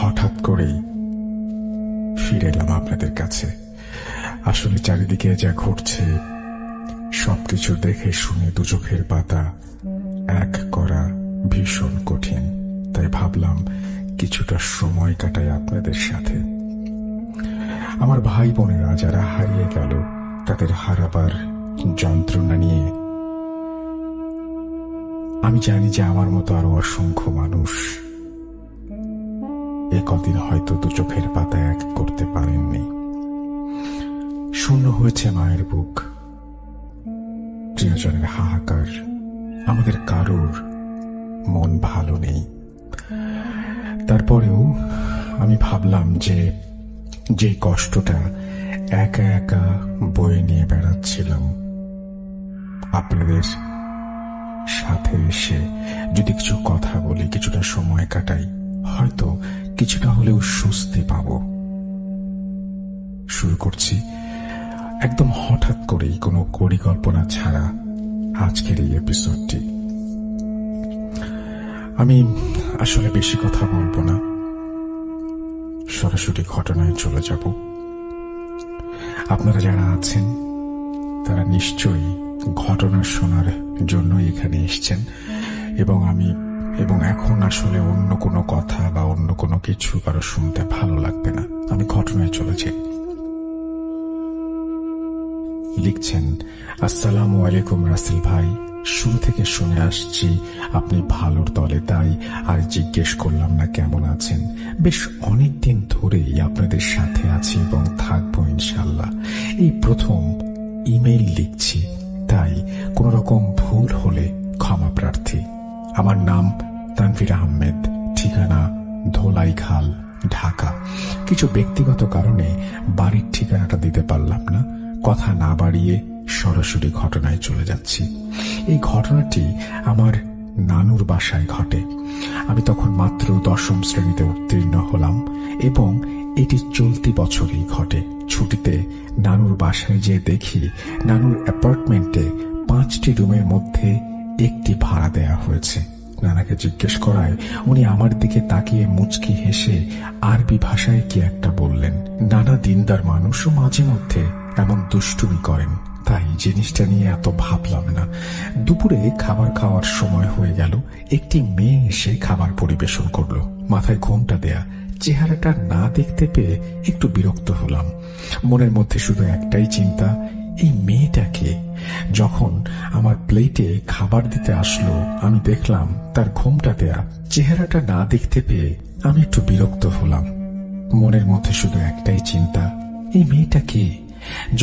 হঠাৎ করেই ফিরে এলাম আপনাদের কাছে। আসলে চারিদিকে যা ঘটছে সবকিছু দেখে শুনে দু চোখের পাতা এক করা ভীষণ কঠিন, তাই ভাবলাম কিছুটা সময় কাটাই আপনাদের সাথে। আমার ভাই বোনেরা যারা হারিয়ে গেল তাদের হারাবার যন্ত্রণা নিয়ে আমি জানি যে আমার মতো আরো অসংখ্য মানুষ এ কদিন হয়তো দু চোখের পাতা এক করতে পারেননি। শূন্য হয়েছে মায়ের বুক, প্রিয়জনের হাহাকার, আমাদের কারোর মন ভালো নেই। তারপরেও আমি ভাবলাম যে কষ্টটা একা একা বয়ে নিয়ে বেড়াচ্ছিলাম, আপনাদের সাথে এসে যদি কিছু কথা বলি, কিছুটা সময় কাটাই, হয়তো কিছুটা হলেও স্বস্তি পাব। শুরু করছি একদম হঠাৎ করেই, কোনো পরিকল্পনা ছাড়া আজকের এই এপিসোডটি। আমি আসলে বেশি কথা বলবো না, সরাসরি ঘটনায় চলে যাব। আপনারা যারা আছেন তারা নিশ্চয়ই ঘটনা শোনার জন্য এখানে এসছেন, এবং এখন আসলে অন্য কোনো কথা বা অন্য কোনো কিছু কারো শুনতে ভালো লাগবে না। আমি ঘটনায় চলেছি। লিখছেন, আসসালামু আলাইকুম রাসেল ভাই, শুরু থেকে শুনে আসছি আপনি ভালোর দলে, তাই আর জিজ্ঞেস করলাম না কেমন আছেন। বেশ অনেকদিন ধরেই আপনাদের সাথে আছি এবং থাকবো ইনশাল্লাহ। এই প্রথম ইমেইল লিখছি, তাই কোন রকম ভুল হলে ক্ষমা প্রার্থী। আমার নাম তানভীর আহমেদ, ঠিকানা ধোলাইখাল, ঢাকা। কিছু ব্যক্তিগত কারণে বাড়ির ঠিকানাটা দিতে পারলাম না। কথা না বাড়িয়ে সরাসরি ঘটনায় চলে যাচ্ছি। এই ঘটনাটি আমার নানুর বাসায় ঘটে। আমি তখন মাত্র 10ম শ্রেণীতে উত্তীর্ণ হলাম এবং এটি চলতি বছরেই ঘটে। ছুটিতে নানুর বাসায় যেয়ে দেখি নানুর অ্যাপার্টমেন্টে 5টি রুমের মধ্যে একটি ভাড়া দেয়া হয়েছে। নানাকে জিজ্ঞেস করায় উনি আমার দিকে তাকিয়ে মুচকি হেসে আরবি ভাষায় কি একটা বললেন। নানা দিনদার মানুষও মাঝে মধ্যে এমন দুষ্টুমি করেন, তাই জিনিসটা নিয়ে এত ভাবলাম না। দুপুরে খাবার খাওয়ার সময় হয়ে গেল। একটি মেয়ে এসে খাবার পরিবেশন করলো। মাথায় ঘোমটা দেয়া, চেহারাটা না দেখতে পেয়ে একটু বিরক্ত হলাম। মনের মধ্যে শুধু একটাই চিন্তা, এই মেয়েটাকে। যখন আমার প্লেটে খাবার দিতে আসলো আমি দেখলাম তার ঘোমটা দেয়া, চেহারাটা না দেখতে পেয়ে আমি একটু বিরক্ত হলাম। মনের মধ্যে শুধু একটাই চিন্তা, এই মেয়েটা কে?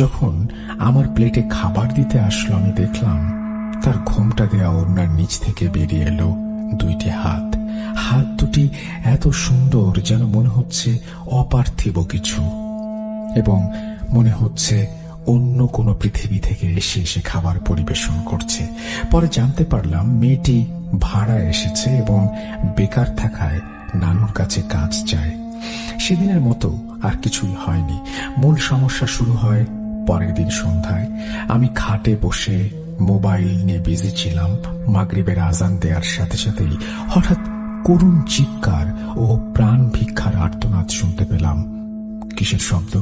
যখন আমার প্লেটে খাবার দিতে আসলো আমি দেখলাম তার ঘোমটা দেয়া ওড়নার নিচ থেকে বেরিয়ে এলো 2টি হাত। হাত দুটি এত সুন্দর যেন মনে হচ্ছে অপার্থিব কিছু, এবং মনে হচ্ছে অন্য কোনো পৃথিবী থেকে এসে এসে খাবার পরিবেশন করছে। পরে জানতে পারলাম মেয়েটি ভাড়া এসেছে এবং বেকার থাকায় নানুর কাছে কাজ চায়। সেদিনের মতো আর কিছুই হয়নি। মূল সমস্যা শুরু হয় পরের দিন সন্ধ্যায়। আমি খাটে বসে মোবাইল নিয়ে বিজি ছিলাম। মাগরিবের আজান দেওয়ার সাথে সাথেই হঠাৎ করুণ চিৎকার ও প্রাণ ভিক্ষার আর্তনাদ শুনতে পেলাম। কিসের শব্দ?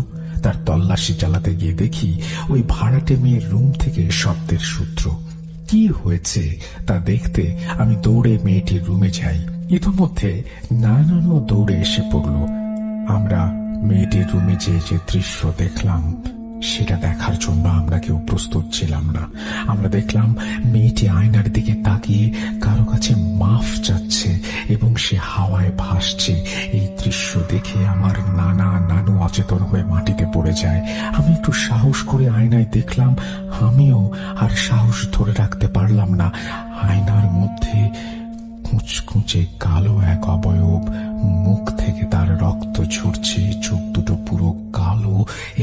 তার তল্লাশি চালাতে গিয়ে দেখি ওই ভাড়াটে মেয়ের রুম থেকে শব্দের সূত্র। কি হয়েছে তা দেখতে আমি দৌড়ে মেয়েটির রুমে যাই। ইতোমধ্যে নানানও দৌড়ে এসে পড়ল। আমরা মেয়েটির রুমে যে দৃশ্য দেখলাম সেটা দেখার জন্য আমরা কেউ প্রস্তুত ছিলাম না। আমরা দেখলাম মেয়েটি আয়নার দিকে তাকিয়ে কারো কাছে মাফ চাচ্ছে এবং সে হাওয়ায় ভাসছে। এই দৃশ্য দেখে আমার নানু অচেতন হয়ে মাটিতে পড়ে যায়। আমি একটু সাহস করে আয়নায় দেখলাম, আমিও আর সাহস ধরে রাখতে পারলাম না। আয়নার মধ্যে কুচকুচে কালো এক অবয়ব, মুখ থেকে তার রক্ত ঝরছে, চোখ দুটো পুরো কালো।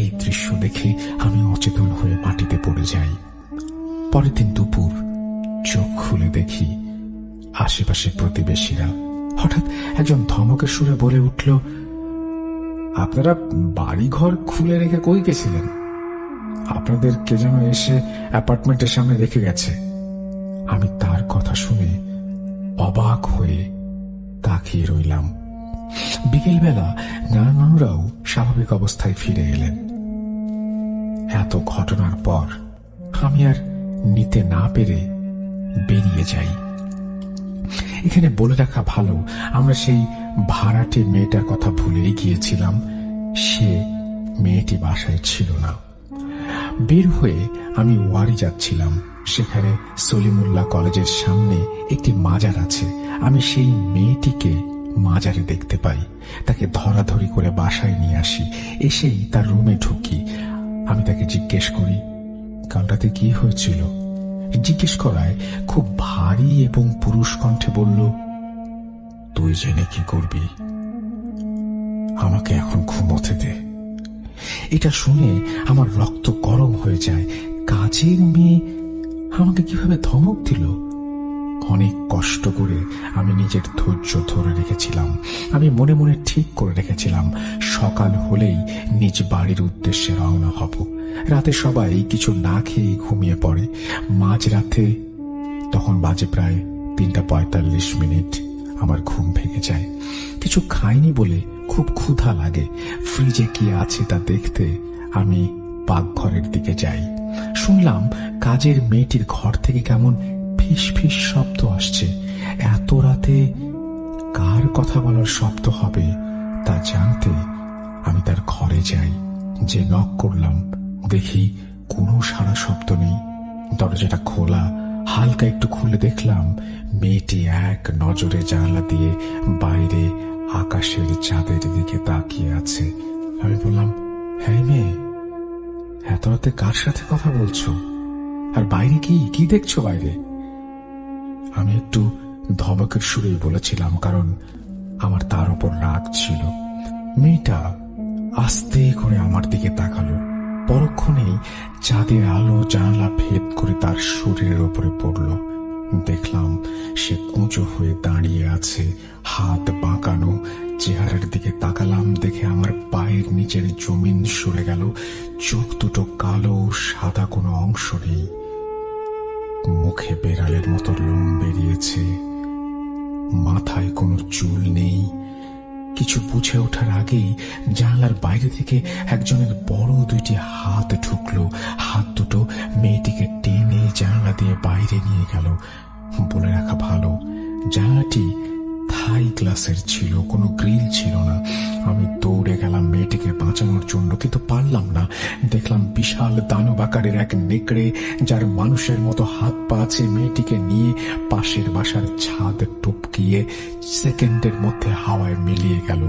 এই দৃশ্য দেখে আমি অচেতন হয়ে মাটিতে পড়ে যাই। পরের দিন দুপুর চোখ খুলে দেখি আশেপাশে প্রতিবেশীরা। হঠাৎ একজন ধমকের সুরে বলে উঠল, আপনারা বাড়িঘর খুলে রেখে কই গেছিলেন? আপনাদের কে যেন এসে অ্যাপার্টমেন্টের সামনে রেখে গেছে। আমি তার কথা শুনে অবাক হয়ে তাকিয়ে রইলাম। বিকেলবেলা নানারাও স্বাভাবিক অবস্থায় ফিরে এলেন। এত ঘটনার পর আমি আর নিতে না পেরে বেরিয়ে যাই। এখানে বলে রাখা ভালো, আমরা সেই ভাড়াটে মেয়েটার কথা ভুলেই গিয়েছিলাম। সে মেয়েটি বাসায় ছিল না। বের হয়ে আমি ওয়ারি যাচ্ছিলাম। সেখানে সলিমুল্লাহ কলেজের সামনে একটি মাজার আছে। আমি সেই মেয়েটিকে মাজারে দেখতে পাই। তাকে ধরাধরি করে বাসায় নিয়ে আসি। এসেই তার রুমে ঢুকি। আমি তাকে জিজ্ঞেস করি, কাল রাতে কি হয়েছিল? জিজ্ঞেস করায় খুব ভারী এবং পুরুষ কণ্ঠে বলল, তুই জেনে কি করবি? আমাকে এখন ঘুমোতে দে। এটা শুনে আমার রক্ত গরম হয়ে যায়। কাজের মেয়ে আমাকে কিভাবে ধমক দিল! অনেক কষ্ট করে আমি নিজের ধৈর্য ধরে রেখেছিলাম। আমি মনে মনে ঠিক করে রেখেছিলাম, সকাল হলেই নিজ বাড়ির উদ্দেশ্যে রওনা হব। রাতে সবাই কিছু না খেয়ে ঘুমিয়ে পড়ে। মাঝরাতে তখন বাজে প্রায় 3:45। আমার ঘুম ভেঙে যায়। কিছু খাইনি বলে খুব ক্ষুধা লাগে। ফ্রিজে কি আছে তা দেখতে আমি পাকঘরের দিকে যাই। শুনলাম কাজের মেয়েটির ঘর থেকে কেমন ফিস ফিস শব্দ আসছে। এত রাতে কার কথা বলার শব্দ হবে তা জানতে আমি তার ঘরে যাই। যে নক করলাম, দেখি কোনো সাড়া শব্দ নেই। দরজাটা খোলা। হালকা একটু খুলে দেখলাম মেয়েটি এক নজরে জানালা দিয়ে বাইরে আকাশের চাঁদের দিকে তাকিয়ে আছে। আমি বললাম, হ্যাঁ মেয়ে, এত রাতে কার সাথে কথা বলছো? আর বাইরে কি দেখছো বাইরে? আমি একটু ধমকের সুরেই বলেছিলাম, কারণ আমার তার উপর রাগ ছিল। মেয়েটা আস্তে করে আমার দিকে তাকালো। পরক্ষণেই চাঁদের আলো জানালা ভেদ করে তার শরীরের উপরে পড়ল। দেখলাম সে কুঁজো হয়ে দাঁড়িয়ে আছে, হাত বাঁকানো। চেহারার দিকে তাকালাম, দেখে আমার পায়ের নিচের জমিন সরে গেল। চোখ দুটো কালো, সাদা কোনো অংশ নেই। মুখে বেড়ালের মতো লোম বেরিয়েছে। মাথায় কোনো চুল নেই। কিছু বুঝে ওঠার আগেই জানালার বাইরে থেকে একজনের বড় দুইটি হাত ঢুকলো। হাত দুটো মেয়েটিকে টেনে জানালা দিয়ে বাইরে নিয়ে গেল। বলে রাখা ভালো, জানালাটি থাই গ্লাসের ছিল, কোনো গ্রিল ছিল না। আমি দৌড়ে গেলাম মেয়েটিকে বাঁচানোর জন্য, কিন্তু পারলাম না। দেখলাম বিশাল দানব আকারের এক নেকড়ে, যার মানুষের মতো হাত পা আছে, মেয়েটিকে নিয়ে পাশের বাসার ছাদ টপকিয়ে সেকেন্ডের মধ্যে হাওয়ায় মিলিয়ে গেল।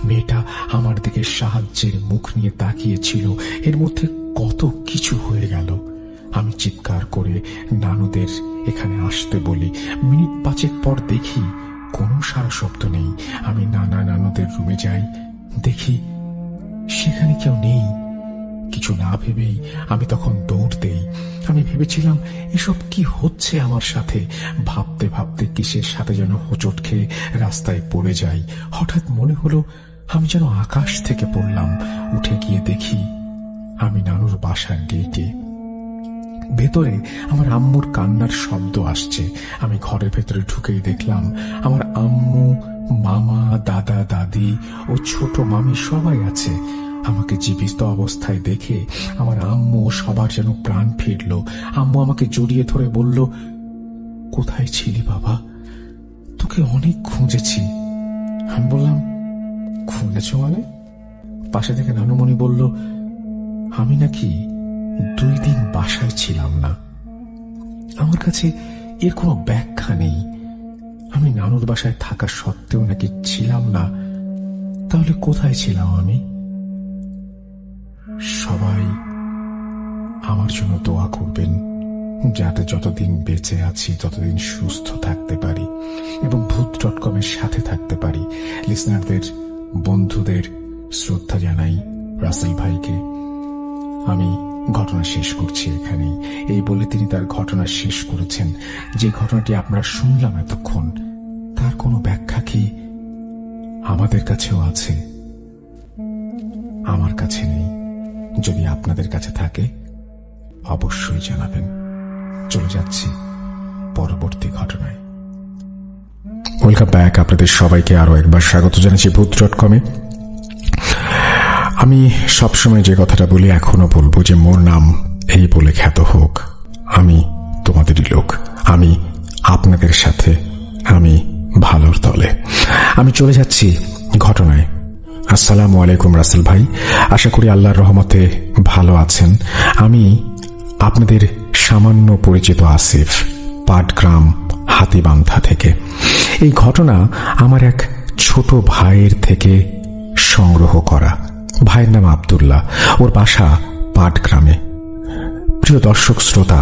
মেয়েটা আমার দিকে সাহায্যের মুখ নিয়ে তাকিয়েছিল। এর মধ্যে কত কিছু হয়ে গেল। আমি চিৎকার করে নানুদের এখানে আসতে বলি। মিনিট 5 পর দেখি কোনো সারা শব্দ নেই। আমি নানুদের রুমে যাই, দেখি সেখানে কেউ নেই। কিছু না ভেবেই আমি তখন দৌড় দেই। আমি ভেবেছিলাম এসব কি হচ্ছে আমার সাথে। ভাবতে ভাবতে কিসের সাথে যেন হোঁচট খেয়ে রাস্তায় পড়ে যাই। হঠাৎ মনে হলো আমি যেন আকাশ থেকে পড়লাম। উঠে গিয়ে দেখি আমি নানুর বাসার গেটে। ভেতরে আমার আম্মুর কান্নার শব্দ আসছে। আমি ঘরের ভেতরে ঢুকেই দেখলাম আমার আম্মু, মামা, দাদা, দাদি ও ছোট মামি সবাই আছে। আমাকে জীবিত অবস্থায় দেখে আমার আম্মু সবার যেন প্রাণ ফিরল। আম্মু আমাকে জড়িয়ে ধরে বলল, কোথায় ছিলি বাবা? তোকে অনেক খুঁজেছি। আমি বললাম, খুঁজেছ মানে? পাশে থেকে নানুমণি বলল, আমি নাকি 2 দিন বাসায় ছিলাম না। আমার কাছে এর কোনো ব্যাখ্যা নেই। আমি নানুর বাসায় থাকা সত্ত্বেও নাকি ছিলাম না। তাহলে কোথায় ছিলাম আমি? সবাই আমার জন্য দোয়া করবেন, যাতে যতদিন বেঁচে আছি ততদিন সুস্থ থাকতে পারি এবং ভূত.com-এর সাথে থাকতে পারি। লিসনারদের, বন্ধুদের শ্রদ্ধা জানাই রাসেল ভাইকে। আমি ঘটনা শেষ করছি এখানেই। এই বলে তিনি তার ঘটনা শেষ করেছেন। যে ঘটনাটি আপনারা শুনলাম এতক্ষণ, তার কোনো ব্যাখ্যা কি আমাদের কাছেও আছে? আমার কাছে নেই। যদি আপনাদের কাছে থাকে অবশ্যই জানাবেন। চলে যাচ্ছি পরবর্তী ঘটনায়। Welcome back. আপনাদের সবাইকে আরো একবার স্বাগত জানাচ্ছি ভূত.com-এ। আমি সবসময় যে কথাটা বলি এখনো বলবো যে মোর নাম এই বলে খ্যাত হোক, আমি তোমাদেরই লোক, আমি আপনাদের সাথে, আমি ভালোর দলে। আমি চলে যাচ্ছি ঘটনায়। আসসালামু আলাইকুম রাসেল ভাই, আশা করি আল্লাহর রহমতে ভালো আছেন। আমি আপনাদের সামান্য পরিচিত আসিফ, পাটগ্রাম হাতিবান্ধা থেকে। এই ঘটনা আমার এক ছোট ভাইয়ের থেকে সংগ্রহ করা। ভাইয়ের নাম আব্দুল্লাহ, ওর বাসা পাটগ্রামে। প্রিয় দর্শক শ্রোতা,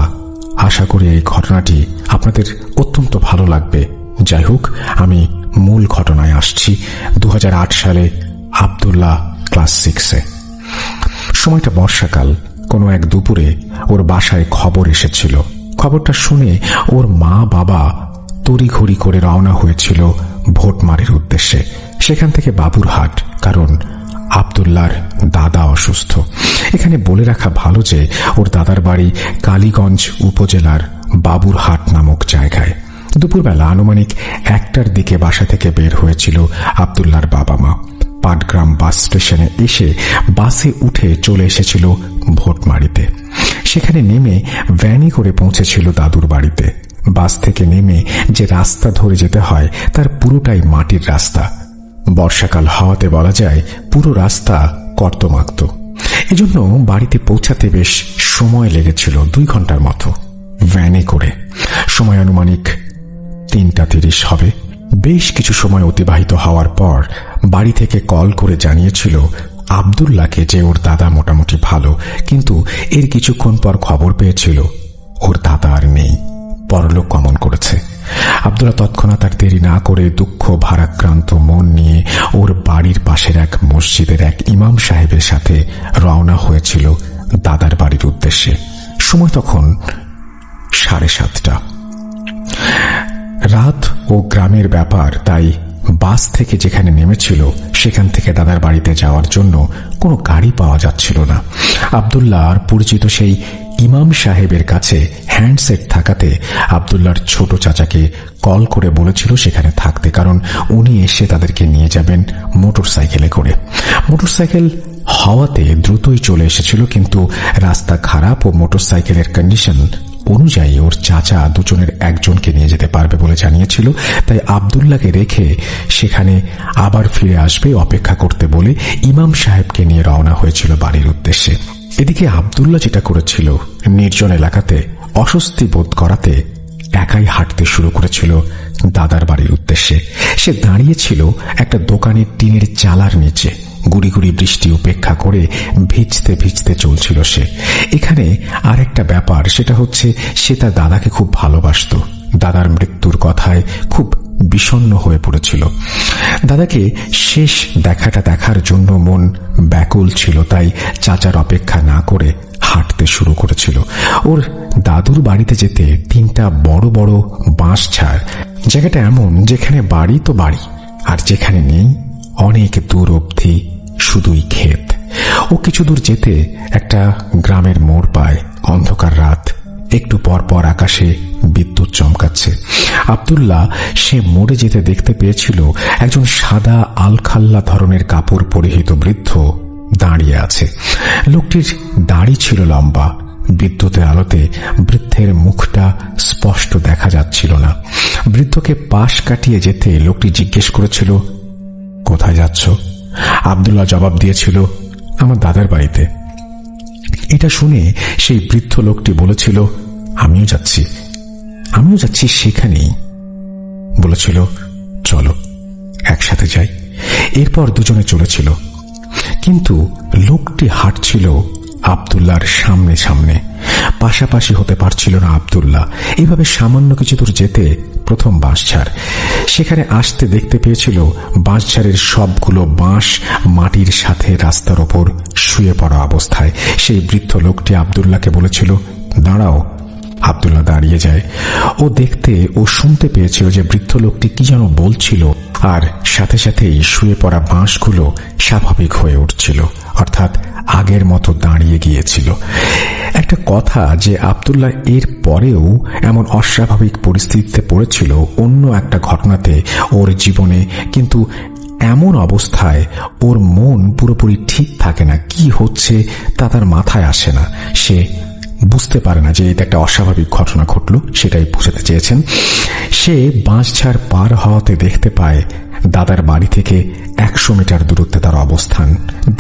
আশা করি এই ঘটনাটি আপনাদের অত্যন্ত ভালো লাগবে। যাই হোক, আমি মূল ঘটনায় আসছি। 2008 সালে আব্দুল্লাহ ক্লাস 6-এ। সময়টা বর্ষাকাল। কোনো এক দুপুরে ওর বাসায় খবর এসেছিল। খবরটা শুনে ওর মা বাবা তড়িঘড়ি করে রওনা হয়েছিল ভোটমারির উদ্দেশ্যে। সেখান থেকে বাবুরহাট, কারণ আব্দুল্লাহর দাদা অসুস্থ। এখানে বলে রাখা ভালো যে ওর দাদার বাড়ি কালীগঞ্জ উপজেলার বাবুরহাট নামক জায়গায়। দুপুরবেলা আনুমানিক 1টার দিকে বাসা থেকে বের হয়েছিল আব্দুল্লাহর বাবা মা। পাটগ্রাম বাস স্টেশনে এসে বাসে উঠে চলে এসেছিল ভোটমারিতে। সেখানে নেমে ভ্যানে করে পৌঁছেছিল দাদুর বাড়িতে। বাস থেকে নেমে যে রাস্তা ধরে যেতে হয় তার পুরোটাই মাটির রাস্তা। বর্ষাকাল হওয়াতে বলা যায় পুরো রাস্তা কর্দমাক্ত। এজন্য বাড়িতে পৌঁছাতে বেশ সময় লেগেছিল 2 ঘন্টার মতো ভ্যানে করে। সময় আনুমানিক 3:30 হবে। বেশ কিছু সময় অতিবাহিত হওয়ার পর বাড়ি থেকে কল করে জানিয়েছিল আব্দুল্লাহকে যে ওর দাদা মোটামুটি ভালো, কিন্তু এর কিছুক্ষণ পর খবর পেয়েছিল ওর দাদা আর নেই, পরলোক গমন করেছে। আব্দুল্লাহ তৎক্ষণাৎ আর দেরি না করে দুঃখ ভারাক্রান্ত মন নিয়ে ওর বাড়ির পাশের এক মসজিদের এক ইমাম সাহেবের সাথে রওনা হয়েছিল দাদার বাড়ির উদ্দেশ্যে। সময় তখন 7:30। রাত ও গ্রামের ব্যাপার, তাই বাস থেকে যেখানে নেমেছিল সেখান থেকে দাদার বাড়িতে যাওয়ার জন্য কোনো গাড়ি পাওয়া যাচ্ছিল না। আব্দুল্লাহ আর পরিচিত সেই ইমাম সাহেবের কাছে হ্যান্ডসেট থাকাতে আব্দুল্লাহর ছোট চাচাকে কল করে বলেছিল সেখানে থাকতে, কারণ উনি এসে তাদেরকে নিয়ে যাবেন মোটরসাইকেলে করে। মোটরসাইকেল হওয়াতে দ্রুতই চলে এসেছিল, কিন্তু রাস্তা খারাপ ও মোটরসাইকেলের কন্ডিশন অনুযায়ী ওর চাচা দুজনের একজনকে নিয়ে যেতে পারবে বলে জানিয়েছিল। তাই আব্দুল্লাহকে রেখে সেখানে আবার ফিরে আসবে অপেক্ষা করতে বলে ইমাম সাহেবকে নিয়ে রওনা হয়েছিল বাড়ির উদ্দেশ্যে। এদিকে আব্দুল্লাহ যেটা করেছিল, নির্জন এলাকাতে অস্বস্তি বোধ করাতে একাই হাঁটতে শুরু করেছিল দাদার বাড়ির উদ্দেশ্যে। সে দাঁড়িয়েছিল একটা দোকানের টিনের চালার নিচে। গুড়ি গুড়ি বৃষ্টি উপেক্ষা করে ভিজতে ভিজতে চলছিল সে। এখানে আর একটা ব্যাপার, সেটা হচ্ছে সে তার দাদাকে খুব ভালোবাসত। দাদার মৃত্যুর কথায় খুব বিষণ্ণ হয়ে পড়েছিল। দাদাকে শেষ দেখাটা দেখার জন্য মন ব্যাকুল ছিল, তাই চাচার অপেক্ষা না করে হাঁটতে শুরু করেছিল। ওর দাদুর বাড়িতে যেতে 3টা বড় বড় বাঁশ ঝাড়। জায়গাটা এমন যেখানে বাড়ি তো বাড়ি, আর যেখানে নেই অনেক দূর অবধি শুধুই ক্ষেত। ও কিছু দূর যেতে একটা গ্রামের মোড় পায়। অন্ধকার রাত, একটু পর পর আকাশে বিদ্যুৎ চমকাচ্ছে। আব্দুল্লাহ সে মোড়ে যেতে দেখতে পেয়েছিল একজন সাদা আলখাল্লা ধরনের কাপড় পরিহিত বৃদ্ধ দাঁড়িয়ে আছে। লোকটির দাড়ি ছিল লম্বা। বিদ্যুতের আলোতে বৃদ্ধের মুখটা স্পষ্ট দেখা যাচ্ছিল না। বৃদ্ধকে পাশ কাটিয়ে যেতে লোকটি জিজ্ঞেস করেছিল, কোথায় যাচ্ছ? আব্দুল্লাহ জবাব দিয়েছিল, আমার দাদার বাড়িতে। এটা শুনে সেই বৃদ্ধ লোকটি বলেছিল, আমিও যাচ্ছি সেখানেই। বলেছিল, চলো একসাথে যাই। এরপর দুজনে চলেছিল, কিন্তু লোকটি হাঁটছিল আব্দুল্লাহর সামনে সামনে। পাশাপাশি হতে পারছিল না আব্দুল্লাহ। এভাবে সামান্য কিছু দূর যেতে প্রথম বাঁশঝাড়। সেখানে আসতে দেখতে পেয়েছিল বাঁশঝাড়ের সবগুলো বাঁশ মাটির সাথে রাস্তার ওপর শুয়ে পড়া অবস্থায়। সেই বৃদ্ধ লোকটি আব্দুল্লাহকে বলেছিল, দাঁড়াও, আব্দুল্লাহ দাঁড়িয়ে যায়। ও দেখতে ও শুনতে পেয়েছিল যে বৃদ্ধ লোকটি কি যেন বলছিল, আর সাথে সাথেই শুয়ে পড়া বাঁশগুলো স্বাভাবিক হয়ে উঠছিল, অর্থাৎ আগের মতো দাঁড়িয়ে গিয়েছিল। একটা কথা যে আব্দুল্লাহ এর পরেও এমন অস্বাভাবিক পরিস্থিতিতে পড়েছিল অন্য একটা ঘটনাতে ওর জীবনে, কিন্তু এমন অবস্থায় ওর মন পুরোপুরি ঠিক থাকে না, কি হচ্ছে তা তার মাথায় আসে না। সে বুঝতে পারে না যে এটা একটা অস্বাভাবিক ঘটনা ঘটল, সেটাই বোঝাতে চেয়েছেন। সে বাঁশঝাড় পার হওয়াতে দেখতে পায় দাদার বাড়ি থেকে 100 মিটার দূরত্বে তার অবস্থান।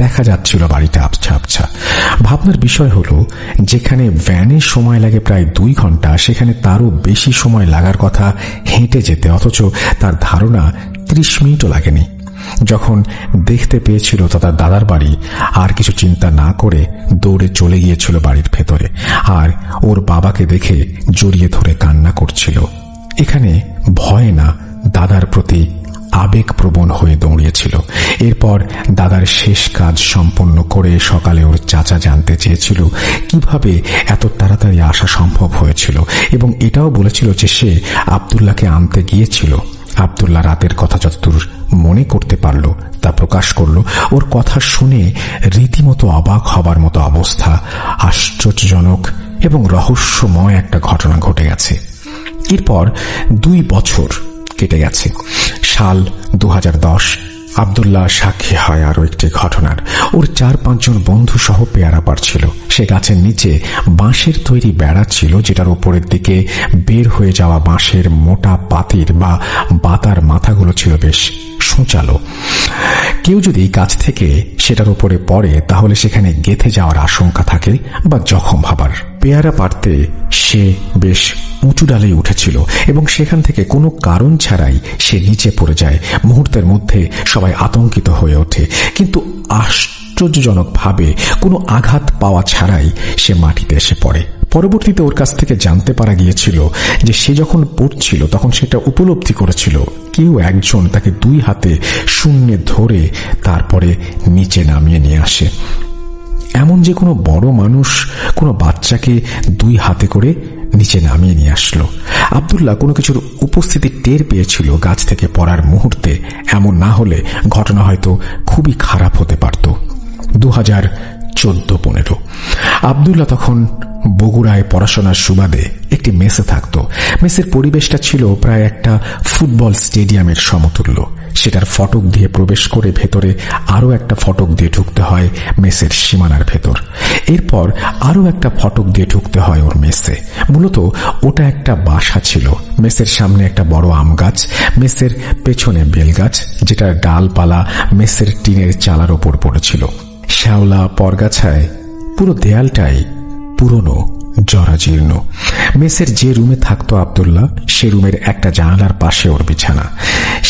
দেখা যাচ্ছিল বাড়িটা আবছা আবছা। ভাবনার বিষয় হলো, যেখানে ভ্যানে সময় লাগে প্রায় 2 ঘন্টা, সেখানে তারও বেশি সময় লাগার কথা হেঁটে যেতে, অথচ তার ধারণা 30 মিনিটও লাগেনি। যখন দেখতে পেয়েছিল তার দাদার বাড়ি, আর কিছু চিন্তা না করে দৌড়ে চলে গিয়েছিল বাড়ির ভেতরে, আর ওর বাবাকে দেখে জড়িয়ে ধরে কান্না করছিল। এখানে ভয় না, দাদার প্রতি আবেগপ্রবণ হয়ে দৌড়িয়েছিল। এরপর দাদার শেষ কাজ সম্পন্ন করে সকালে ওর চাচা জানতে চেয়েছিল কিভাবে এত তাড়াতাড়ি আসা সম্ভব হয়েছিল, এবং এটাও বলেছিল যে সে আব্দুল্লাহকে আনতে গিয়েছিল। আব্দুল্লাহ রাতের কথা যতদূর মনে করতে পারল তা প্রকাশ করল। ওর কথা শুনে রীতিমতো অবাক হবার মতো অবস্থা। আশ্চর্যজনক এবং রহস্যময় একটা ঘটনা ঘটে গেছে। এরপর 2 বছর কেটে গেছে। সাল 2010। আব্দুল্লাহ সাক্ষী হয় আরো একটি ঘটনার। ওর 4-5 জন বন্ধু সহ পেয়ারা পাড়ছিল। সে গাছের নিচে বাঁশের তৈরি বেড়া ছিল, যেটার উপরের দিকে বের হয়ে যাওয়া বাঁশের মোটা পাতির বা বাতার মাথাগুলো ছিল বেশ সূচালো। কেউ যদি গাছ থেকে সেটার উপরে পড়ে তাহলে সেখানে গেঁথে যাওয়ার আশঙ্কা থাকে বা জখম হবার। পেয়ারা পাড়তে সে বেশ উঁচু ডালে উঠেছিল এবং সেখান থেকে কোনো কারণ ছাড়াই সে নিচে পড়ে যায়। মুহূর্তের মধ্যে সবাই আতঙ্কিত হয়ে ওঠে, কিন্তু আশ্চর্যজনকভাবে কোনো আঘাত পাওয়া ছাড়াই সে মাটিতে এসে পড়ে। পরবর্তীতে ওর কাছ থেকে জানতে পারা গিয়েছিল যে সে যখন পড়ছিল তখন সেটা উপলব্ধি করেছিল কেউ একজন তাকে 2 হাতে শূন্যে ধরে তারপরে নিচে নামিয়ে নিয়ে আসে। এমন যে কোনো বড় মানুষ কোনো বাচ্চাকে 2 হাতে করে নিচে নামিয়ে নিয়ে আসলো। আব্দুল্লাহ কোনো কিছুর উপস্থিতি টের পেয়েছিল গাছ থেকে পড়ার মুহূর্তে। এমন না হলে ঘটনা হয়তো খুবই খারাপ হতে পারত। 2014-15 আব্দুল্লাহ তখন বগুড়ায় পড়াশোনার সুবাদে একটি মেসে থাকত। মেসের পরিবেশটা ছিল প্রায় একটা ফুটবল স্টেডিয়ামের সমতুল্য। সেটার ফটক দিয়ে প্রবেশ করে ভেতরে আরো একটা ফটক দিয়ে ঢুকতে হয় মেসের সীমানার ভেতর। এরপর আরো একটা ফটক দিয়ে ঢুকতে হয় ওর মেসে। মূলত ওটা একটা বাসা ছিল। মেসের সামনে একটা বড় আম গাছ, মেসের পেছনে বেল গাছ, যেটার ডালপালা মেসের টিনের চালার ওপর পড়েছিল। শ্যাওলা পরগাছায় পুরো দেয়ালটাই পুরনো, জরাজীর্ণ। মেসের যে রুমে থাকতো আব্দুল্লাহ, সে রুমের একটা জানালার পাশে ওর বিছানা।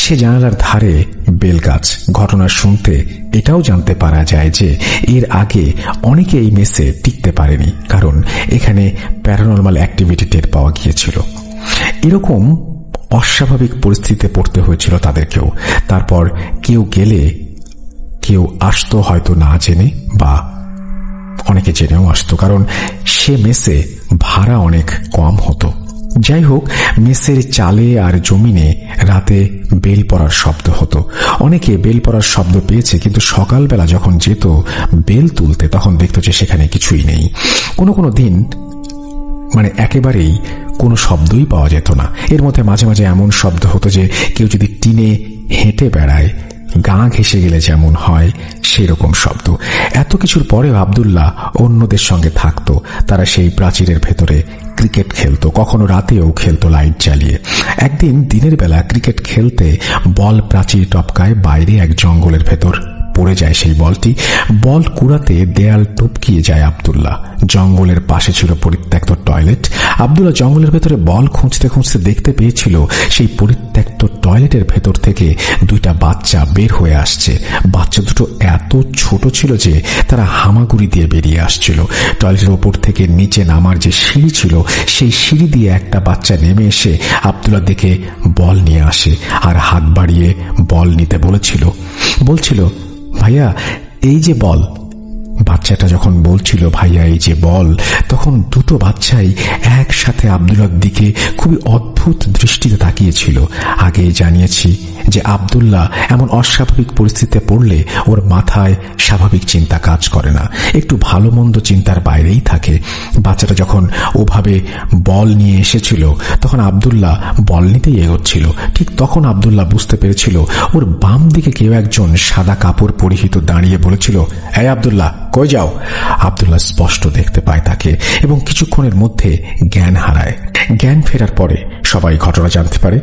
সে জানালার ধারে বেলগাছ। ঘটনা শুনতে এটাও জানতে পারা যায় যে এর আগে অনেকে এই মেসে টিকতে পারেনি, কারণ এখানে প্যারানরমাল অ্যাক্টিভিটি টের পাওয়া গিয়েছিল। এরকম অস্বাভাবিক পরিস্থিতিতে পড়তে হয়েছিল তাদেরকেও। তারপর কেউ গেলে কেউ আসতো হয়তো না জেনে, বা অনেকে জেনেও আসতো, কারণ সে মেসে ভাড়া অনেক কম হতো। যাই হোক, মেসের চালে আর জমিনে রাতে বেল পড়ার শব্দ হতো। অনেকে বেল পড়ার শব্দ পেয়েছে, কিন্তু সকালবেলা যখন যেত বেল তুলতে তখন দেখত যে সেখানে কিছুই নেই। কোনো কোনো দিন একেবারেই কোনো শব্দই পাওয়া যেত না। এর মধ্যে মাঝে মাঝে এমন শব্দ হতো যে কেউ যদি টিনে হেঁটে বেড়ায়, গা ঘেঁষে গেলে যেমন হয় সেরকম শব্দ। এত কিছুর পরেও আব্দুল্লাহ অন্যদের সঙ্গে থাকতো। তারা সেই প্রাচীরের ভেতরে ক্রিকেট খেলতো, কখনো রাতেও খেলতো লাইট জ্বালিয়ে। একদিন দিনের বেলা ক্রিকেট খেলতে বল প্রাচীর টপকায় বাইরে এক জঙ্গলের ভেতর পড়ে যায়। সেই বলটি বল কুড়াতে দেয়াল টপকিয়ে যায় আব্দুল্লাহ। জঙ্গলের পাশে ছিল পরিত্যক্ত টয়লেট। আব্দুল্লাহ জঙ্গলের ভেতরে বল খুঁজতে খুঁজতে দেখতে পেয়েছিল সেই পরিত্যক্ত টয়লেটের ভেতর থেকে 2টা বাচ্চা বের হয়ে আসছে। বাচ্চা দুটো এত ছোট ছিল যে তারা হামাগুড়ি দিয়ে বেরিয়ে আসছিল। টয়লেটের ওপর থেকে নিচে নামার যে সিঁড়ি ছিল, সেই সিঁড়ি দিয়ে একটা বাচ্চা নেমে এসে আব্দুল্লাহ দেখে বল নিয়ে আসে আর হাত বাড়িয়ে বল নিতে বলছিল, ভাইয়া এই যে বল। বাচ্চাটা যখন বলছিল ভাইয়া এই যে বল, তখন দুটো বাচ্চাই একসাথে আব্দুল্লাহর দিকে খুবই অদ্ভুত দৃষ্টিতে তাকিয়েছিল। আগে জানিয়েছি যে আব্দুল্লাহ এমন অস্বাভাবিক পরিস্থিতিতে পড়লে ওর মাথায় স্বাভাবিক চিন্তা কাজ করে না, একটু ভালো মন্দ চিন্তার বাইরেই থাকে। বাচ্চাটা যখন ওভাবে বল নিয়ে এসেছিল তখন আব্দুল্লাহ বল নিতেই এগোচ্ছিল। ঠিক তখন আব্দুল্লাহ বুঝতে পেরেছিল ওর বাম দিকে কেউ একজন সাদা কাপড় পরিহিত দাঁড়িয়ে বলেছিল, এই আব্দুল্লাহ কই যাও? আব্দুল্লাহ স্পষ্ট দেখতে পায় তাকে এবং কিছুক্ষণের মধ্যে জ্ঞান হারায়। জ্ঞান ফেরার পরে সবাই ঘটনা জানতে পারে।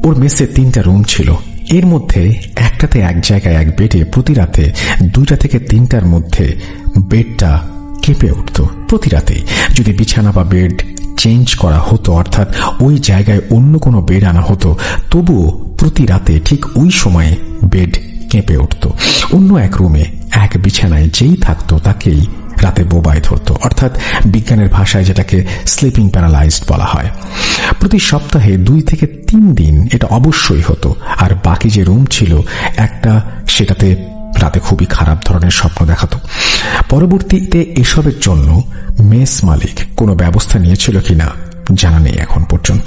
ওর মেসে 3টা রুম ছিল, এর মধ্যে একটাতে এক জায়গায় এক বেডে প্রতি রাতে 2টা থেকে 3টার মধ্যে বেডটা কেঁপে উঠত। প্রতি রাতেই যদি বিছানা বা বেড চেঞ্জ করা হতো, অর্থাৎ ওই জায়গায় অন্য কোনো বেড আনা হতো, তবুও প্রতি রাতে ঠিক ওই সময়ে বেড কেঁপে উঠত। অন্য এক রুমে এক বিছানায় যেই থাকতো তাকেই রাতে বোবায় ধরত, অর্থাৎ বিজ্ঞানের ভাষায় যেটাকে স্লিপিং প্যারালাইজড বলা হয়। প্রতি সপ্তাহে 2 থেকে 3 দিন এটা অবশ্যই হতো। আর বাকি যে রুম ছিল একটা, সেটাতে রাতে খুবই খারাপ ধরনের স্বপ্ন দেখাতো। পরবর্তীতে এসবের জন্য মেস মালিক কোনো ব্যবস্থা নিয়েছিল কিনা জানা নেই এখন পর্যন্ত।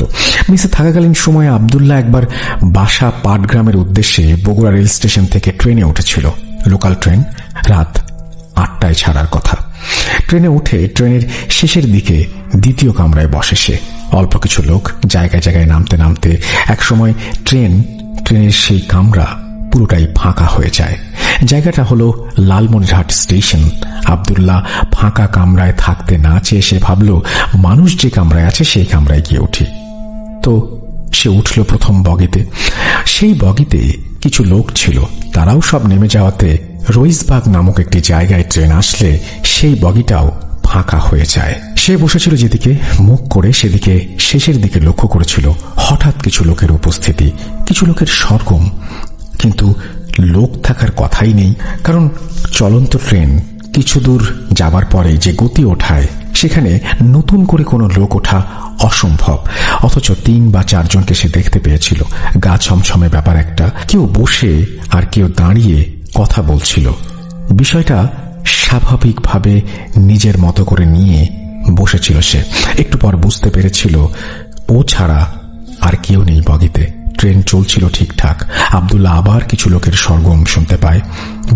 মেসে থাকাকালীন সময়ে আব্দুল্লাহ একবার বাসা পাটগ্রামের উদ্দেশ্যে বগুড়া রেল স্টেশন থেকে ট্রেনে উঠেছিল। লোকাল ট্রেন রাত 8টায় ছাড়ার কথা। ট্রেনে উঠে ট্রেনের শেষের দিকে দ্বিতীয় কামরায় বসে সে। অল্প কিছু লোক জায়গায় জায়গায় নামতে নামতে একসময় ট্রেনের সেই কামরা পুরোটাই ফাঁকা হয়ে যায়। জায়গাটা হলো লালমনিরহাট স্টেশন। আব্দুল্লাহ ফাঁকা কামরায় থাকতে না চেয়ে সে ভাবল মানুষ যে কামরায় আছে সেই কামরায় গিয়ে উঠি। তো সে উঠল প্রথম বগিতে। সেই বগিতে কিছু লোক ছিল, তারাও সব নেমে যাওয়াতে রইসবাগ নামক একটি জায়গায় ট্রেন আসলে সেই বগিটাও ফাঁকা হয়ে যায়। সে বসেছিল যেদিকে, মুখ করে সেদিকে শেষের দিকে লক্ষ্য করেছিল হঠাৎ কিছু লোকের উপস্থিতি, কিছু লোকের সরগম, কিন্তু লোক থাকার কথাই নেই। কারণ চলন্ত ট্রেন কিছু দূর যাবার পরে যে গতি ওঠায় সেখানে নতুন করে কোনো লোক ওঠা অসম্ভব। অথচ 3 বা 4 জনকে সে দেখতে পেয়েছিল। গা ছমছমে ব্যাপার একটা, কেউ বসে আর কেউ দাঁড়িয়ে কথা বলছিল। বিষয়টা স্বাভাবিকভাবে নিজের মতো করে নিয়ে বসেছিল সে। একটু পর বুঝতে পেরেছিল ও ছাড়া আর কেউ নেই বগিতে। ট্রেন চলছিল ঠিকঠাক। আব্দুল্লাহ আবার কিছু লোকের সরগম শুনতে পায়,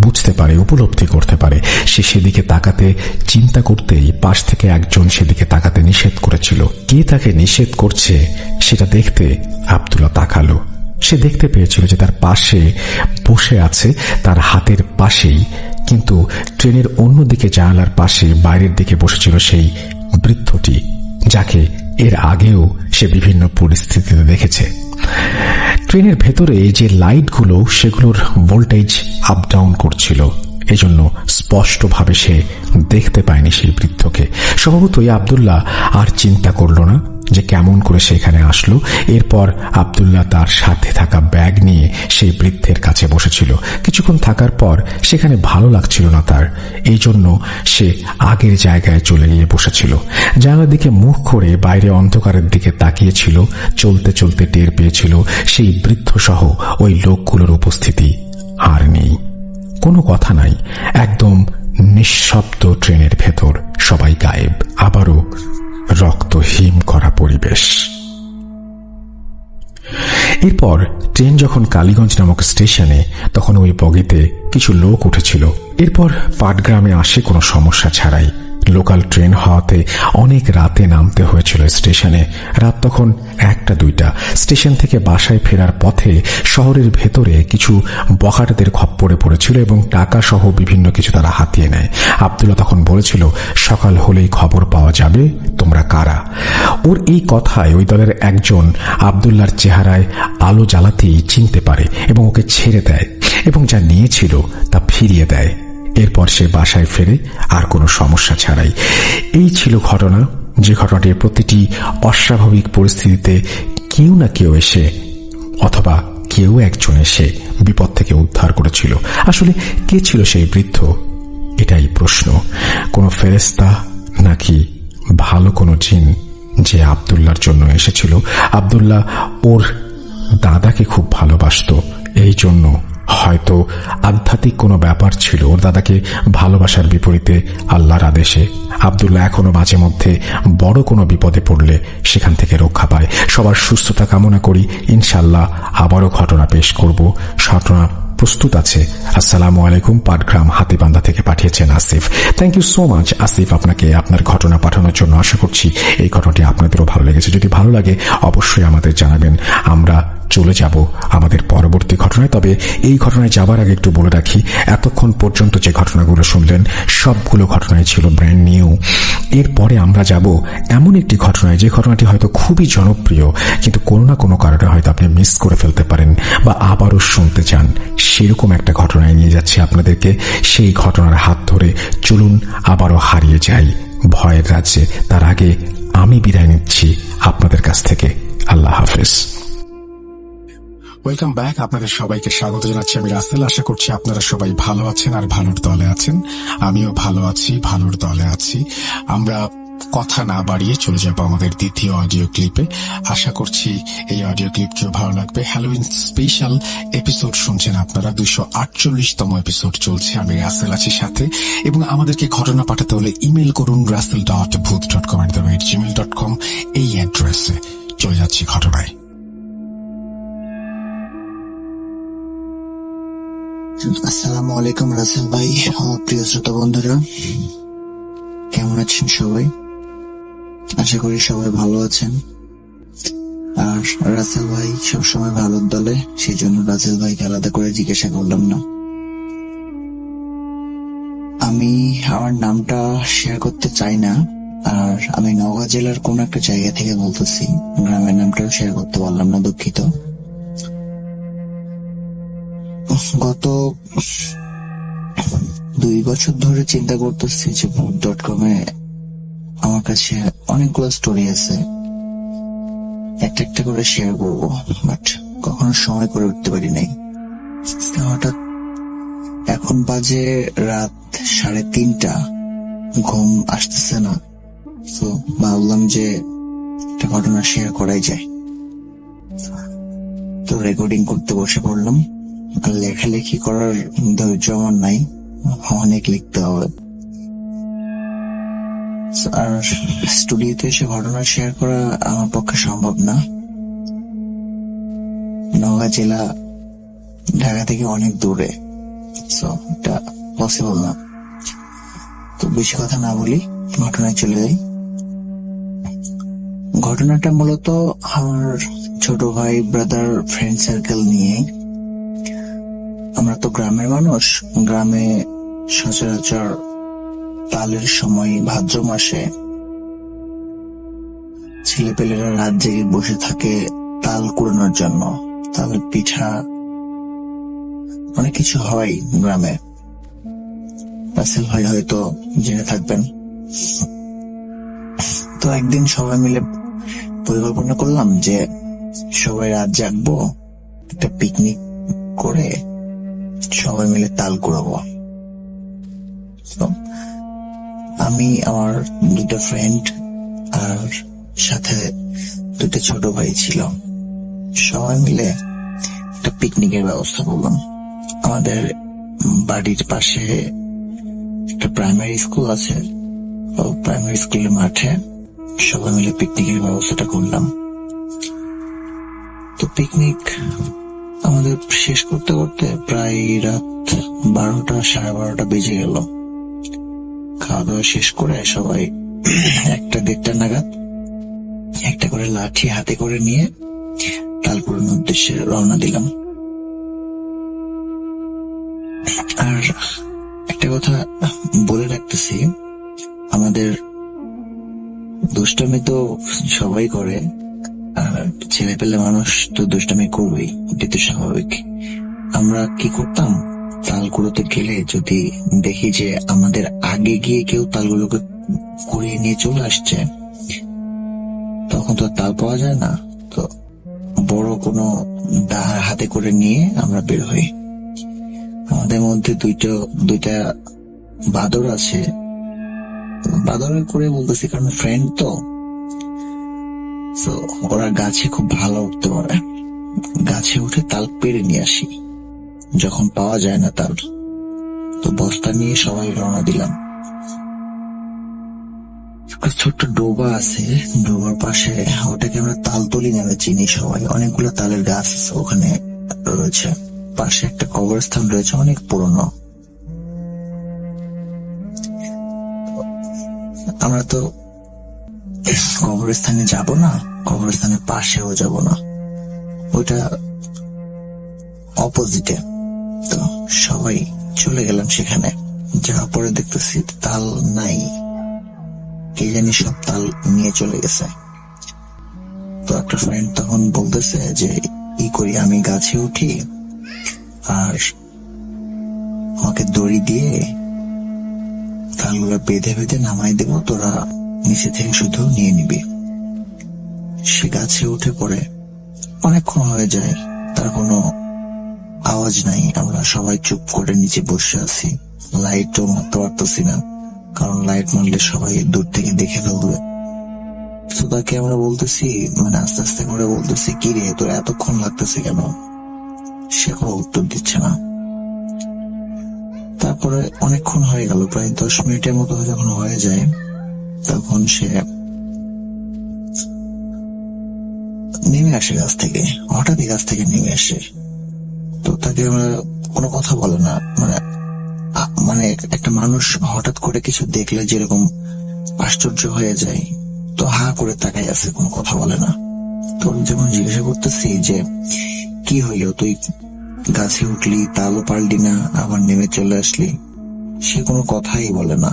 বুঝতে পারে, উপলব্ধি করতে পারে। সে সেদিকে তাকাতে চিন্তা করতেই পাশ থেকে একজন সেদিকে তাকাতে নিষেধ করেছিল। কে তাকে নিষেধ করছে সেটা দেখতে আব্দুল্লাহ তাকালো। সে দেখতে পেয়েছিল যে তার পাশে বসে আছে, তার হাতের পাশেই, কিন্তু ট্রেনের অন্যদিকে জানালার পাশে বাইরের দিকে বসেছিল সেই বৃদ্ধটি, যাকে এর আগেও সে বিভিন্ন পরিস্থিতিতে দেখেছে। ট্রেনের ভেতরে যে লাইটগুলো সেগুলোর ভোল্টেজ আপ ডাউন করছিল, এজন্য স্পষ্টভাবে সে দেখতে পায়নি সেই বৃদ্ধকে। স্বভাবতই আব্দুল্লাহ আর চিন্তা করল না যে কেমন করে সেখানে আসলো। এরপর আব্দুল্লাহ তার সাথে থাকা ব্যাগ নিয়ে সেই বৃদ্ধের কাছে বসেছিল। কিছুক্ষণ থাকার পর সেখানে ভালো লাগছিল না তার, এই জন্য সে আগের জায়গায় চলে গিয়ে বসেছিল। জানালার দিকে মুখ করে বাইরে অন্ধকারের দিকে তাকিয়েছিল। চলতে চলতে টের পেয়েছিল সেই বৃদ্ধ সহ ওই লোকগুলোর উপস্থিতি আর নেই। কোনো কথা নাই, একদম নিঃশব্দ ট্রেনের ভেতর, সবাই গায়েব। আবারও রক্ত হিম করা পরিবেশ। এরপর ট্রেন যখন কালীগঞ্জ নামক স্টেশনে, তখন ওই বগিতে কিছু লোক উঠেছিল। এরপর পাটগ্রামে আসে কোনো সমস্যা ছাড়াই। লোকাল ট্রেন হওয়াতে অনেক রাতে নামতে হয়েছিল স্টেশনে। রাত তখন 1টা-2টা। স্টেশন থেকে বাসায় ফেরার পথে শহরের ভেতরে কিছু বখাটেদের খপ্পরে পড়েছিল এবং টাকা সহ বিভিন্ন কিছু তারা হাতিয়ে নেয়। আব্দুল্লাহ তখন বলেছিল সকাল হলেই খবর পাওয়া যাবে তোমরা কারা। ওর এই কথায় ওই দলের একজন আব্দুল্লাহর চেহারায় আলো জ্বালাতেই চিনতে পারে এবং ওকে ছেড়ে দেয় এবং যা নিয়েছিল তা ফিরিয়ে দেয়। এরপর সে বাসায় ফেরে আর কোনো সমস্যা ছাড়াই। এই ছিল ঘটনা, যে ঘটনাটির প্রতিটি অস্বাভাবিক পরিস্থিতিতে কেউ না কেউ এসে অথবা কেউ একজন এসে বিপদ থেকে উদ্ধার করেছিল। আসলে কে ছিল সেই বৃদ্ধ, এটাই প্রশ্ন। কোনো ফেরেশতা নাকি ভালো কোনো জিন যে আব্দুল্লাহর জন্য এসেছিল? আব্দুল্লাহ ওর দাদাকে খুব ভালোবাসত, এই জন্য হয়তো আধ্যাত্মিক কোনো ব্যাপার ছিল ওর দাদাকে ভালোবাসার বিপরীতে আল্লাহর আদেশে আব্দুল্লাহ এখনো মাঝে মধ্যে বড় কোনো বিপদে পড়লে সেখান থেকে রক্ষা পায়। সবার সুস্থতা কামনা করি। ইনশাল্লাহ আবারও ঘটনা পেশ করব। ঘটনা প্রস্তুত আছে। আসসালামু আলাইকুম। পাটগ্রাম হাতিবান্ধা থেকে পাঠিয়েছেন Asif. Thank you so much Asif, আপনাকে আপনার ঘটনা পাঠানোর জন্য। আশা করছি এই ঘটনাটি আপনাদেরও ভালো লেগেছে। যদি ভালো লাগে অবশ্যই আমাদের জানাবেন। আমরা চলে যাব আমাদের পরবর্তী ঘটনায়। তবে এই ঘটনায় যাবার আগে একটু বলে রাখি, এতক্ষণ পর্যন্ত যে ঘটনাগুলো শুনলেন সবগুলো ঘটনাই ছিল ব্র্যান্ড নিউ। এরপরে আমরা যাব এমন একটি ঘটনায় যে ঘটনাটি হয়তো খুবই জনপ্রিয়, কিন্তু কোনো না কোনো কারণে হয়তো আপনি মিস করে ফেলতে পারেন বা আবারও শুনতে চান। সেরকম একটা ঘটনায় নিয়ে যাচ্ছি আপনাদেরকে। সেই ঘটনার হাত ধরে চলুন আবারও হারিয়ে যাই ভয়ের রাজ্যে। তার আগে আমি বিদায় নিচ্ছি আপনাদের কাছ থেকে। আল্লাহ হাফেজ। Welcome back. আপনাদের সবাইকে স্বাগত জানাচ্ছি। আমি রাসেল। আশা করছি আপনারা সবাই ভালো আছেন আর ভালোর দলে আছেন। আমিও ভালো আছি, ভালোর দলে আছি। আমরা কথা না বাড়িয়ে চলে যাব আমাদের দ্বিতীয় অডিও ক্লিপে। আশা করছি এই অডিও ক্লিপটিও ভালো লাগবে। হ্যালোউইন স্পেশাল এপিসোড শুনছেন আপনারা। 248তম এপিসোড চলছে। আমি রাসেল আছি সাথে, এবং আমাদেরকে ঘটনা পাঠাতে হলে ইমেল করুন rasel.booth.com@gmail.com এই অ্যাড্রেসে। চলে যাচ্ছি ঘটনায়। আসসালামু আলাইকুম রাসেল ভাই, আমার প্রিয় শ্রোতা বন্ধুরা, কেমন আছেন সবাই? আশা করি সবাই ভালো আছেন। আর রাসেল ভাই সবসময় ভালোর দলে, সেই জন্য রাসেল ভাইকে আলাদা করে জিজ্ঞাসা করলাম না। আমি আমার নামটা শেয়ার করতে চাই না, আর আমি নওগাঁ জেলার কোন একটা জায়গা থেকে বলতেছি। গ্রামের নামটাও শেয়ার করতে পারলাম না, দুঃখিত। গত 2 বছর ধরে চিন্তা করতেছি যে booth.com-এ আমার কাছে অনেকগুলো স্টোরি আছে, একটা একটা করে শেয়ার করবো, বাট কখনো সময় করে উঠতে পারি নাই। হঠাৎ এখন বাজে রাত 3:30, ঘুম আসতেছে না, তো ভাবলাম যে একটা ঘটনা শেয়ার করাই যায়। তো রেকর্ডিং করতে বসে পড়লাম। আর লেখালেখি করার ধৈর্য আমার নাই, অনেক লিখতে হবে। আর স্টুডিওতে এসে ঘটনা শেয়ার করা আমার পক্ষে সম্ভব না। নওগাঁ জেলা ঢাকা থেকে অনেক দূরে, এটা পসিবল না। তো বেশি কথা না বলি, ঘটনায় চলে যাই। ঘটনাটা মূলত আমার ছোট ভাই, ব্রাদার, ফ্রেন্ড সার্কেল নিয়ে। আমরা তো গ্রামের মানুষ। গ্রামে সচরাচর তালের সময় ভাদ্র মাসে ছেলেপেলেরা রাত জেগে বসে থাকে তাল কুড়ানোর জন্য। তালের পিঠা, অনেক কিছু হয় গ্রামে। রাসেল ভাই হয়তো জেনে থাকবেন। তো একদিন সবাই মিলে পরিকল্পনা করলাম যে সবাই রাত জাগবো, একটা পিকনিক করে সবাই মিলে তাল কুড়াবো। আমি, আমার 2টা ফ্রেন্ড আর সাথে 2টা ছোট ভাই ছিল। সবাই মিলে একটা পিকনিকের ব্যবস্থা করলাম। আমাদের বাড়ির পাশে একটা প্রাইমারি স্কুল আছে, প্রাইমারি স্কুলের মাঠে সবাই মিলে পিকনিকের ব্যবস্থাটা করলাম। তো পিকনিক আমাদের শেষ করতে করতে প্রায় রাত 12টা, 12:30 বেজে গেল। খাওয়া দাওয়া শেষ করে সবাই 1টা-1:30 নাগাদ একটা করে লাঠি হাতে করে নিয়ে তাল কুড়ানোর উদ্দেশ্যে রওনা দিলাম। আর একটা কথা বলে রাখতেছি, আমাদের দুষ্টামি তো সবাই করে, আর ছেলে পেলে মানুষ তো দুষ্টামি করবেই, এটা তো স্বাভাবিক। আমরা কি করতাম, তাল কুড়োতে গেলে যদি দেখি যে আমাদের আগে গিয়ে কেউ তালগুলোকে কুড়িয়ে নিয়ে চলে আসছে, তখন তো তাল পাওয়া যায় না। তো বড় কোনো দা হাতে করে নিয়ে আমরা বের হই। আমাদের মধ্যে দুইটা বাদর আছে। বাদরের করে বলতেছি কারণ ফ্রেন্ড তো ওরা গাছে খুব ভালো উঠতে পারে। গাছে উঠে তাল পেড়ে নিয়ে আসি। যখন পাওয়া যায় না তাল, তো বস্তা নিয়ে সবাই রওনা দিলাম। একটা ছোট্ট ডোবা আছে, ডোবার পাশে, ওটাকে আমরা তালতলি নামে চিনি সবাই। অনেকগুলো তালের গাছ ওখানে রয়েছে। পাশে একটা কবরস্থান রয়েছে, অনেক পুরনো। আমরা তো কবরস্থানে যাব না, কবরস্থানের পাশেও যাব না, ওইটা অপোজিটে। তো সবাই চলে গেলাম সেখানে। যাওয়ার পরে দেখতেছি তাল নাই, কে জানি সব তাল নিয়ে চলে গেছে। তো একটা ফ্রেন্ড তখন বলতেছে যে ই করি, আমি গাছে উঠি আর আমাকে দড়ি দিয়ে তালগুলো বেঁধে বেঁধে নামাই দেবো, তোরা নিচে থেকে শুধু নিয়ে নিবি। সে গাছে উঠে পড়ে, অনেকক্ষণ হয়ে যায়, তার কোনো আওয়াজ নাই। আমরা সবাই চুপ করে নিচে বসে আছি, লাইটও মারতে পারতেছি না, কারণ লাইট মারলে সবাই দূর থেকে দেখে ফেলবে। তো তাকে আমরা বলতেছি, মানে আস্তে আস্তে করে বলতেছি, কি রে তোর এতক্ষণ লাগতেছে কেন? সে কোনো উত্তর দিচ্ছে না। তারপরে অনেকক্ষণ হয়ে গেল, প্রায় 10 মিনিটের মতো যখন হয়ে যায়, তখন সে নেমে আসে গাছ থেকে, হঠাৎই গাছ থেকে নেমে আসে। তো তাকে আমরা কোনো কথা বলে না, মানে একটা মানুষ হঠাৎ করে কিছু দেখলে যেরকম আশ্চর্য হয়ে যায়, তো হা করে তাকাই আছে, কোনো কথা বলে না। তো যখন জিজ্ঞাসা করতেছি যে কি হইলো, তুই গাছে উঠলি, তালও পারলি না, আবার নেমে চলে আসলি, সে কোনো কথাই বলে না,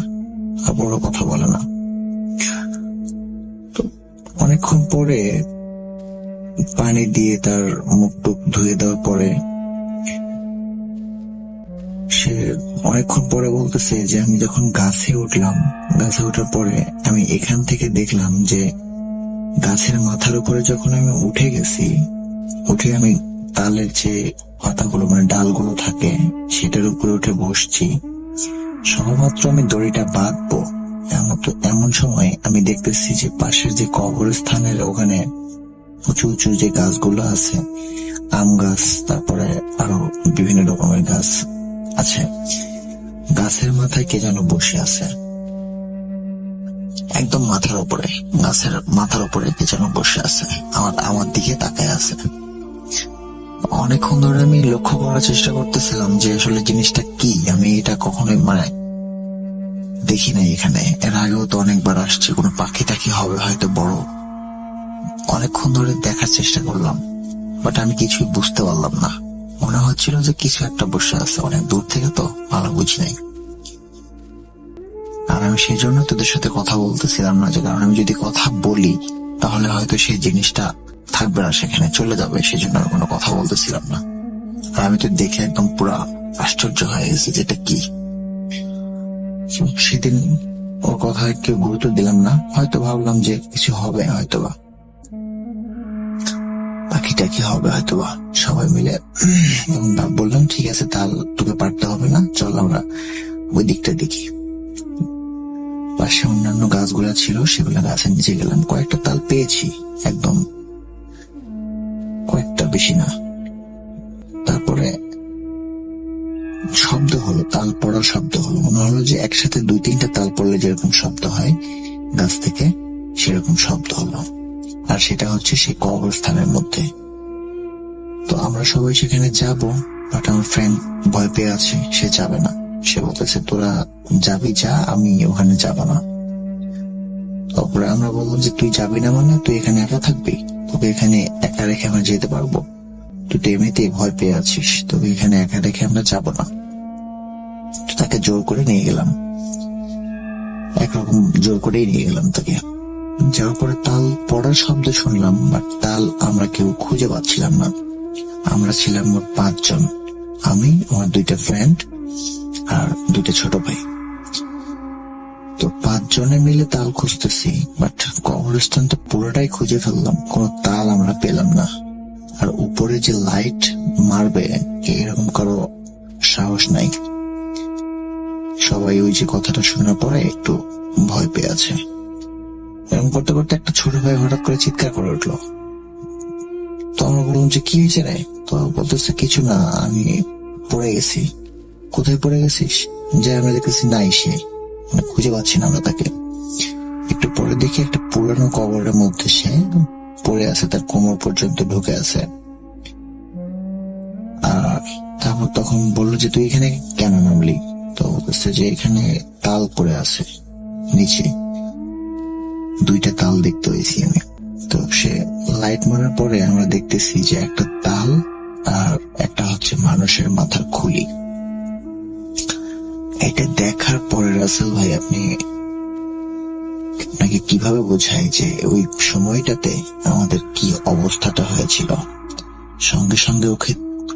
আবারও কথা বলে না। তো অনেকক্ষণ পরে পানি দিয়ে তার মুখ টুক ধুয়ে দেওয়ার পরে সে অনেকক্ষণ পরে বলতেছে যে আমি যখন গাছে উঠলাম, গাছে ওঠার পরে আমি এখান থেকে দেখলাম যে গাছের মাথার উপরে যখন আমি উঠে গেছি, উঠে আমি তালের যে পাতাগুলো মানে ডালগুলো থাকে সেটার উপরে উঠে বসছি, সবেমাত্র আমি দড়িটা বাঁধবো, এমন সময় আমি দেখতেছি যে পাশের যে কবরস্থানের ওখানে উঁচু উঁচু যে গাছগুলো আছে, আম গাছ, তারপরে আরো বিভিন্ন রকমের গাছ আছে, গাছের মাথায় কে যেন বসে আছে, একদম মাথার উপরে, গাছের মাথার উপরে কে যেন বসে আছে, আমার দিকে তাকায় আছে। অনেকক্ষণ ধরে আমি লক্ষ্য করার চেষ্টা করতেছিলাম যে আসলে জিনিসটা কি, আমি এটা কখনোই দেখি নাই এখানে, এর আগেও তো অনেকবার আসছি, কোনো পাখি টাকি হবে হয়তো বড়। অনেকক্ষণ ধরে দেখার চেষ্টা করলাম, বাট আমি কিছুই বুঝতে পারলাম না। মনে হচ্ছিল যে কিছু একটা বসে আছে, অনেক দূর থেকে তো ভালো বুঝি নাই। আর আমি সেই জন্য তোদের সাথে কথা বলতেছিলাম না, যে কারণ আমি যদি কথা বলি তাহলে হয়তো সেই জিনিসটা থাকবে না, সেখানে চলে যাবে, সেই জন্য আমি কোনো কথা বলতেছিলাম না। আর আমি তো দেখে একদম পুরা আশ্চর্য হয়ে গেছি যেটা কি। সেদিন ওর কথা কেউ গুরুত্ব দিলাম না, হয়তো ভাবলাম যে কিছু হবে হয়তোবা, পাখিটা কি হবে হয়তোবা। সবাই মিলে বললাম ঠিক আছে, তাল তোকে পারতে হবে না, চল আমরা ওই দিকটা দেখি। পাশে অন্যান্য গাছগুলা ছিল, সেগুলা গাছের নিচে গেলাম, কয়েকটা তাল পেয়েছি, একদম কয়েকটা, বেশি না। তারপরে শব্দ হলো, তাল পড়ার শব্দ হলো, মনে হলো যে একসাথে 2-3টা তাল পড়লে যেরকম শব্দ হয় গাছ থেকে, সেরকম শব্দ হলো। আর সেটা হচ্ছে সেই কবরস্থানের মধ্যে। তো আমরা সবাই সেখানে যাব, বাট আমার ফ্রেন্ড ভয় পেয়ে আছে, সে যাবে না। সে বলতেছে তোরা যাবি যা, আমি ওখানে যাব না। তারপরে আমরা বললাম যে তুই যাবি না মানে তুই এখানে একা থাকবি, তোকে এখানে একা রেখে আমরা যেতে পারবো? তুই তো এমনিতেই ভয় পেয়ে আছিস, তোকে এখানে একা রেখে আমরা যাব না। তো তাকে জোর করে নিয়ে গেলাম, একরকম জোর করেই নিয়ে গেলাম তাকে। যাওয়ার পরে তাল পড়ার শব্দ শুনলাম, বাট তাল আমরা কেউ খুঁজে পাচ্ছিলাম না। আমরা ছিলাম মোট 5 জন, আমি, আমার 2টা ফ্রেন্ড আর 2টা ছোট ভাই। তো 5 জনে মিলে তাল খুঁজতেছি, বাট কবরস্থান তো পুরোটাই খুঁজে ফেললাম, কোনো তাল আমরা পেলাম না। আর উপরে যে লাইট মারবে এরকম কারো সাহস নাই। সবাই ওই যে কথাটা শোনার পরে একটু ভয় পেয়ে আছে। এরকম করতে করতে একটা ছোট ভাই হঠাৎ করে চিৎকার করে উঠলো। তো আমরা বললাম যে কি হয়েছে রে? তো বলতেছে কিছু না, আমি পড়ে গেছি। কোথায় পড়ে গেছিস? যে আমরা দেখতেছি নাই, সে মানে খুঁজে পাচ্ছি না আমরা তাকে। একটু পরে দেখি একটা পুরানো কবরের মধ্যে সে পড়ে আছে, তার কোমর পর্যন্ত ঢুকে আছে। আর তারপর তখন বললো যে তুই এখানে কেন নামলি? তো বলছে যে এখানে তাল পড়ে আছে নিচে, 2টা তাল দেখতে হয়েছি আমি। তো সে লাইট মারার পরে আমরা দেখতেছি যে একটা তাল আর একটা হচ্ছে মানুষের মাথার খুলি। এটা দেখার পরে রাসেল ভাই আপনাকে কিভাবে বোঝাই যে ওই সময়টাতে আমাদের কি অবস্থাটা হয়েছিল। সঙ্গে সঙ্গে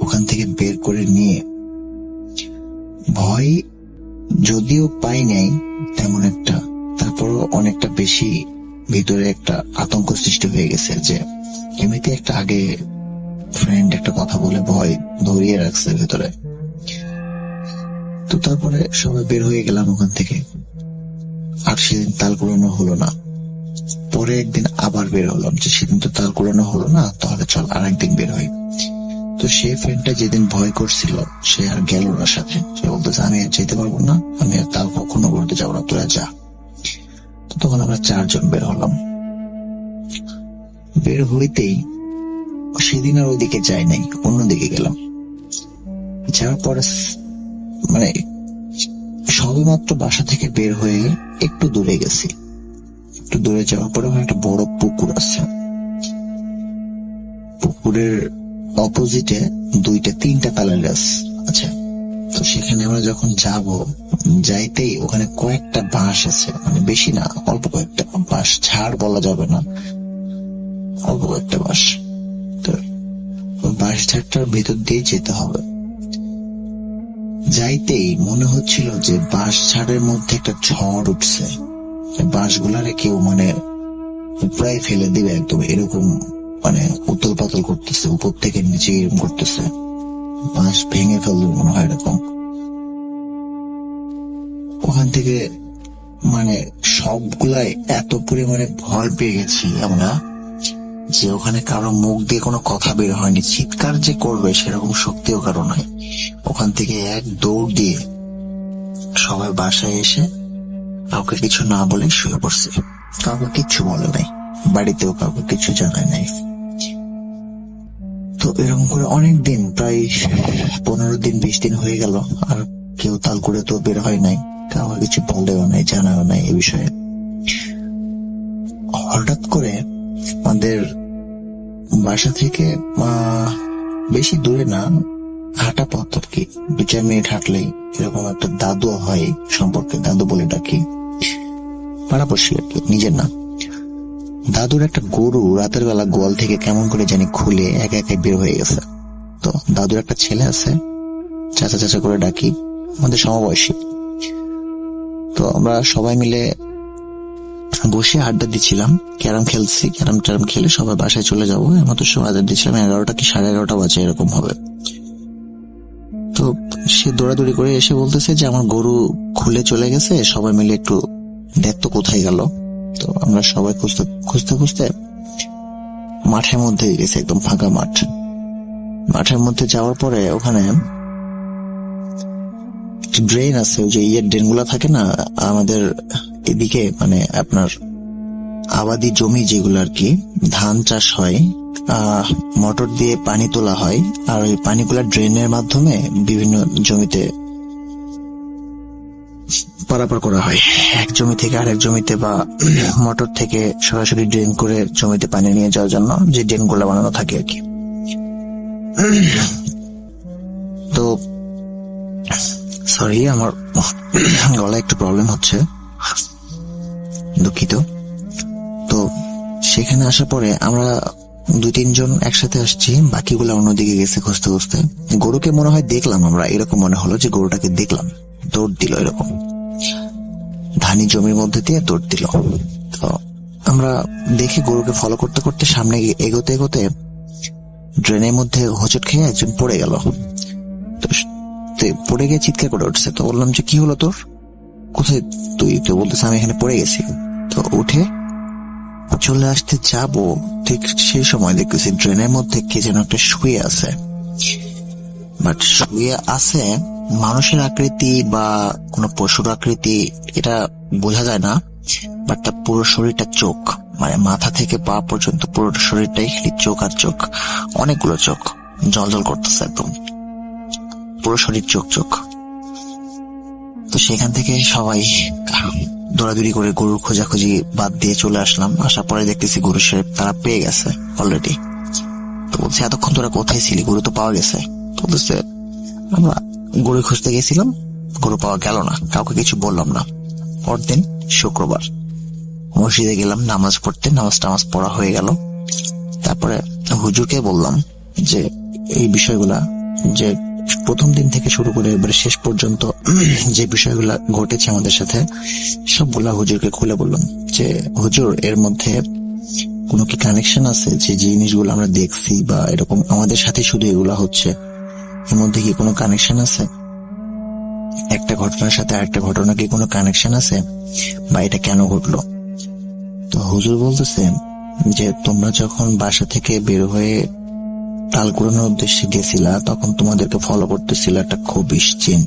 ওখান থেকে বের করে নিয়ে ভয় যদিও পাই নাই তেমন একটা, তারপরও অনেকটা বেশি ভিতরে একটা আতঙ্ক সৃষ্টি হয়ে গেছে যে এমনিতে একটা আগে ফ্রেন্ড একটা কথা বলে ভয় ধরিয়ে রাখছে ভেতরে। তো তারপরে সবাই বের হয়ে গেলাম ওখান থেকে। আর সেদিন তাল কুড়ানো হলো না। পরে একদিন আবার বের হলাম যে সেদিন তো তাল কুড়ানো হলো না, তাহলে চল আর একদিন বের হই। তো সেই ফ্রেন্ডটা যেদিন ভয় করছিল সে আর গেল না সাথে। সে বলতেছে আমি আর যেতে পারবো না, আমি আর তাল কখনো করতে যাবো না, তোরা যা। তো তখন আমরা 4 জন বের হলাম। বের হইতেই সেদিন আর ওইদিকে যাই নাই, অন্যদিকে গেলাম। যাওয়ার পরে মানে সবেমাত্র বাসা থেকে বের হয়ে একটু দূরে গেছি। একটু দূরে যাওয়ার পরে একটা বড় পুকুর আছে। পুকুরের অপোজিটে 2-3টা তালের গাছ আছে। তো সেখানে আমরা যখন যাইতেই ওখানে কয়েকটা বাঁশ আছে, মানে বেশি না, অল্প কয়েকটা বাঁশ, ঝাড় বলা যাবে না, অল্প কয়েকটা বাঁশ। তো বাঁশ ঝাড়টার ভেতর দিয়ে যেতে হবে। যাইতেই মনে হচ্ছিল যে বাঁশ ঝাড়ের মধ্যে একটা ঝড় উঠছে, বাঁশগুলারে কেউ মানে প্রায় ফেলে দিবে একদম, এরকম মানে উতল পাতল করতেছে, উপর থেকে নিচে এরকম করতেছে, বাঁশ ভেঙে ফেলবে মনে হয় এরকম। ওখান থেকে মানে সবগুলাই এত পরিমাণে ভয় পেয়ে গেছি আমরা যে ওখানে কারো মুখ দিয়ে কোনো কথা বের হয়নি, চিৎকার যে করবে সেরকম শক্তিও কারো নাই। ওখান থেকে এক দৌড় দিয়ে সবাই বাসায় এসে কাউকে কিছু না বলে শুয়ে পড়ছে। কাউকে কিচ্ছু বলে নাই, বাড়িতেও কাউকে কিছু জানায় নাই। তো এরকম করে অনেক দিন, প্রায় 15 দিন 20 দিন হয়ে গেল, আর কেউ তাল করে তো বের হয় নাই, কাউকে কিছু বলেও নাই, জানাও নাই এ বিষয়ে। হঠাৎ করে আমাদের বাসা থেকে বেশি দূরে না, হাঁটা পথ আর কি, 2-4 মিনিট হাঁটলেই এরকম একটা দাদু হয়, সম্পর্কে দাদু বলে ডাকি, পাড়াপড়শি আর কি, নিজের না। দাদুর একটা গরু রাতের বেলা গোয়াল থেকে কেমন করে জানি খুলে একা একাই বের হয়ে গেছে। তো দাদুর একটা ছেলে আছে, চাচা চাচা করে ডাকি, আমাদের সমবয়সী। তো আমরা সবাই মিলে বসে আড্ডা দিচ্ছিলাম, ক্যারাম খেলছি, ক্যারাম ট্যারাম খেলে সবাই বাসায় চলে যাবো এমন তো সময় আড্ডা দিচ্ছিলাম। 11টা কি 11:30 বাজে এরকম হবে। তো সে দৌড়াদৌড়ি করে এসে বলতেছে যে আমার গরু খুলে চলে গেছে, সবাই মিলে একটু দেখতো কোথায় গেল। তো আমরা সবাই খুঁজতে খুঁজতে খুঁজতে মাঠের মধ্যে গেছে, একদম ফাঁকা মাঠ। মাঠের মধ্যে যাওয়ার পরে ওখানে ড্রেন আছে, ওই যে ড্রেন গুলা থাকে না আমাদের এদিকে, মানে আপনার আবাদি জমি যেগুলো আর কি, ধান চাষ হয়, মোটর দিয়ে পানি তোলা হয়, আর ওই পানিগুলা ড্রেনের মাধ্যমে বিভিন্ন জমিতে পারাপার করা হয়, এক জমি থেকে আরেক জমিতে, বা মোটর থেকে সরাসরি ড্রেন করে জমিতে পানি নিয়ে যাওয়ার জন্য যে ড্রেন গুলা বানানো থাকে আর কি। তো সরি, আমার গলায় একটু প্রবলেম হচ্ছে, দুঃখিত। তো সেখানে আসার পরে আমরা 2-3 জন একসাথে আসছি, বাকিগুলা অন্যদিকে গেছে খুঁজতে খুঁজতে। গরুকে মনে হয় দেখলাম আমরা, এরকম মনে হলো যে গরুটাকে দেখলাম, দৌড় দিল এরকম, ধানি জমির মধ্যে দিয়ে দৌড় দিল। তো আমরা দেখি গরুকে ফলো করতে করতে সামনে এগোতে এগোতে ড্রেনের মধ্যে হোঁচট খেয়ে একজন পড়ে গেল। তো পড়ে গিয়ে চিৎকার করে উঠছে। তো বললাম যে কি হলো তোর, কোথায় তুই? তো বলতেছে আমি এখানে পড়ে গেছি। তো উঠে চলে আসতে যাবো, ঠিক সেই সময় দেখতেছি ড্রেনের মধ্যে কে যেন একটা শুয়ে আছে। বাট শুয়ে আছে মানুষের আকৃতি বা কোনো পশুর আকৃতি, এটা বোঝা যায় না। বাট তার পুরো শরীরটা চোখ, মানে মাথা থেকে পা পর্যন্ত পুরো শরীরটাই খালি চোখ আর চোখ, অনেকগুলো চোখ জল করতেছে, একদম পুরো শরীর চোখ চোখ। তো সেখান থেকে সবাই দৌড়াদৌড়ি করে গরুর খোঁজাখুঁজি বাদ দিয়ে চলে আসলাম। আসার পরে দেখতেছি গরু তারা পেয়ে গেছে অলরেডি। তো বলছে এতক্ষণ তোরা কোথায় ছিলি, গরু তো পাওয়া গেছে। তো বলছে আমরা গরু খুঁজতে গেছিলাম, গরু পাওয়া গেল না, কাউকে কিছু বললাম না। পরদিন শুক্রবার মসজিদে গেলাম নামাজ পড়তে, নামাজ পড়া হয়ে গেল। তারপরে হুজুরকে বললাম যে এই বিষয়গুলা, যে প্রথম দিন থেকে শুরু করে এবারে শেষ পর্যন্ত যে বিষয়গুলা ঘটেছে আমাদের সাথে সবগুলা হুজুরকে খুলে বললাম যে হুজুর, এর মধ্যে কোনো কি কানেকশন আছে? যে জিনিসগুলো আমরা দেখছি বা এরকম আমাদের সাথে শুধু এগুলা হচ্ছে, এর মধ্যে কি কোনো কানেকশন আছে? একটা ঘটনার সাথে আরেকটা ঘটনা কি কোনো কানেকশন আছে, বা এটা কেন ঘটলো? তো হুজুর বলতেছে যে তোমরা যখন বাসা থেকে বের হয়ে তাল কুড়ানোর উদ্দেশ্যে গেছিলা, তখন তোমাদেরকে ফলো করতেছিল একটা খবিশ জিন,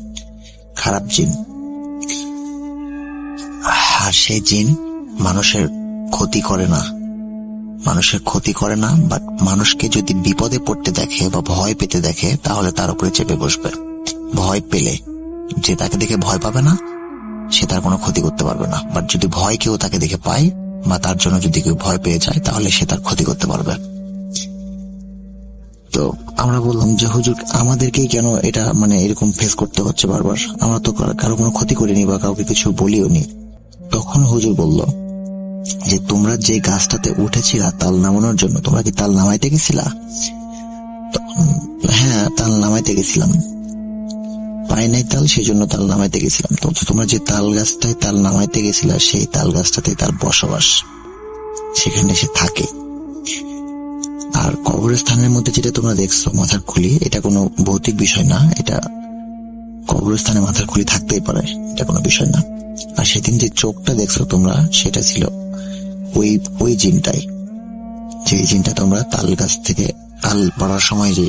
খারাপ জিন। আর সেই জিন মানুষের ক্ষতি করে না, বাট মানুষকে যদি বিপদে পড়তে দেখে বা ভয় পেতে দেখে তাহলে তার উপরে চেপে বসবে। ভয় পেলে যে তাকে দেখে ভয় পাবে না, সে তার কোনো ক্ষতি করতে পারবে না। বাট যদি ভয় কেউ তাকে দেখে পায় বা তার জন্য যদি কেউ ভয় পেয়ে যায়, তাহলে সে তার ক্ষতি করতে পারবে। তো আমরা বললাম যে হুজুর, আমাদেরকেই কেন এটা মানে এরকম ফেস করতে হচ্ছে বারবার? আমরা তো কারো কোনো ক্ষতি করিনি বা কাউকে কিছু বলিও নি। তখন হুজুর বলল যে তোমরা যে গাছটাতে উঠেছিলা তাল নামানোর জন্য, তোমরা কি তাল নামাইতে গেছিলা? হ্যাঁ, তাল নামাইতে গেছিলাম, পাই নাই তাল, সেই জন্য তাল নামাইতে গেছিলাম। তো তোমরা যে তাল গাছটায় তাল নামাইতে গেছিলা, সেই তাল গাছটাতে তার বসবাস, সেখানে সে থাকে। আর কবরস্থানের মধ্যে যেটা তোমরা দেখছো মাথার খুলি, এটা কোনো ভৌতিক বিষয় না, এটা কবরস্থানে মাথার খুলি থাকতেই পারে, এটা কোনো বিষয় না। আর সেদিন যে চোখটা দেখছো তোমরা, সেটা ছিল ওই জিনটাই, যে জিনটা তোমরা তাল গাছ থেকে তাল পড়ার সময় যে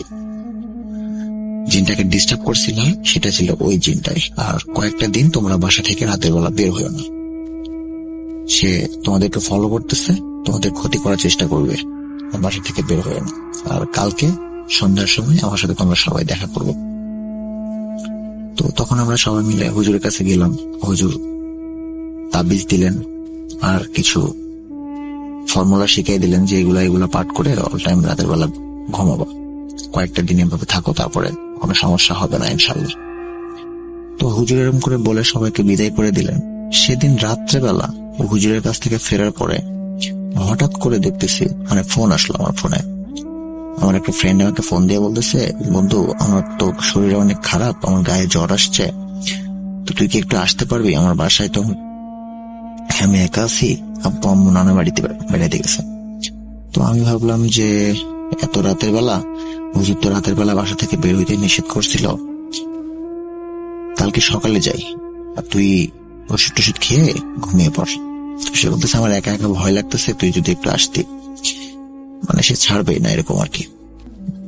জিনটাকে ডিস্টার্ব করছিল, সেটা ছিল ওই জিনটাই। আর কয়েকটা দিন তোমরা বাসা থেকে রাতের বেলা বের হইও না, সে তোমাদেরকে ফলো করতেছে, তোমাদের ক্ষতি করার চেষ্টা করবে, বাসা থেকে বের হয়ে না। আর কালকে সন্ধ্যার সময় আমার সাথে তোমরা সবাই দেখা করবো। তো তখন আমরা সবাই মিলে হুজুরের কাছে গেলাম। হুজুর তাবিজ দিলেন আর কিছু ফর্মুলা শিখিয়ে দিলেন যে এগুলা পাঠ করে অল টাইম রাতের বেলা ঘুমাবো, কয়েকটা দিন এভাবে থাকো, তারপরে কোনো সমস্যা হবে না ইনশাল্লাহ। তো হুজুর এরকম করে বলে সবাইকে বিদায় করে দিলেন। সেদিন রাত্রেবেলা হুজুরের কাছ থেকে ফেরার পরে হঠাৎ করে দেখতেছি, মানে ফোন আসলো আমার ফোনে। আমার একটা ফ্রেন্ড আমাকে ফোন দিয়ে বলতেছে, বন্ধু আমার তো শরীর অনেক খারাপ, আমার গায়ে জ্বর আসছে, তো তুই কি একটু আসতে পারবি আমার বাসায়? তো আমি একা আছি, আব্বু আম্মু নানা বাড়িতে বেড়াতে গেছে। তো আমি ভাবলাম যে এত রাতের বেলা, হুজুর তো রাতের বেলা বাসা থেকে বের হইতে নিষেধ করছিল, কালকে সকালে যাই, আর তুই ওষুধ টষুধ খেয়ে ঘুমিয়ে পড়। সে বলতেছে আমার একা একা ভয় লাগতেছে, তুই যদি একটু আসতি, মানে সে ছাড়বেই না এরকম আর কি।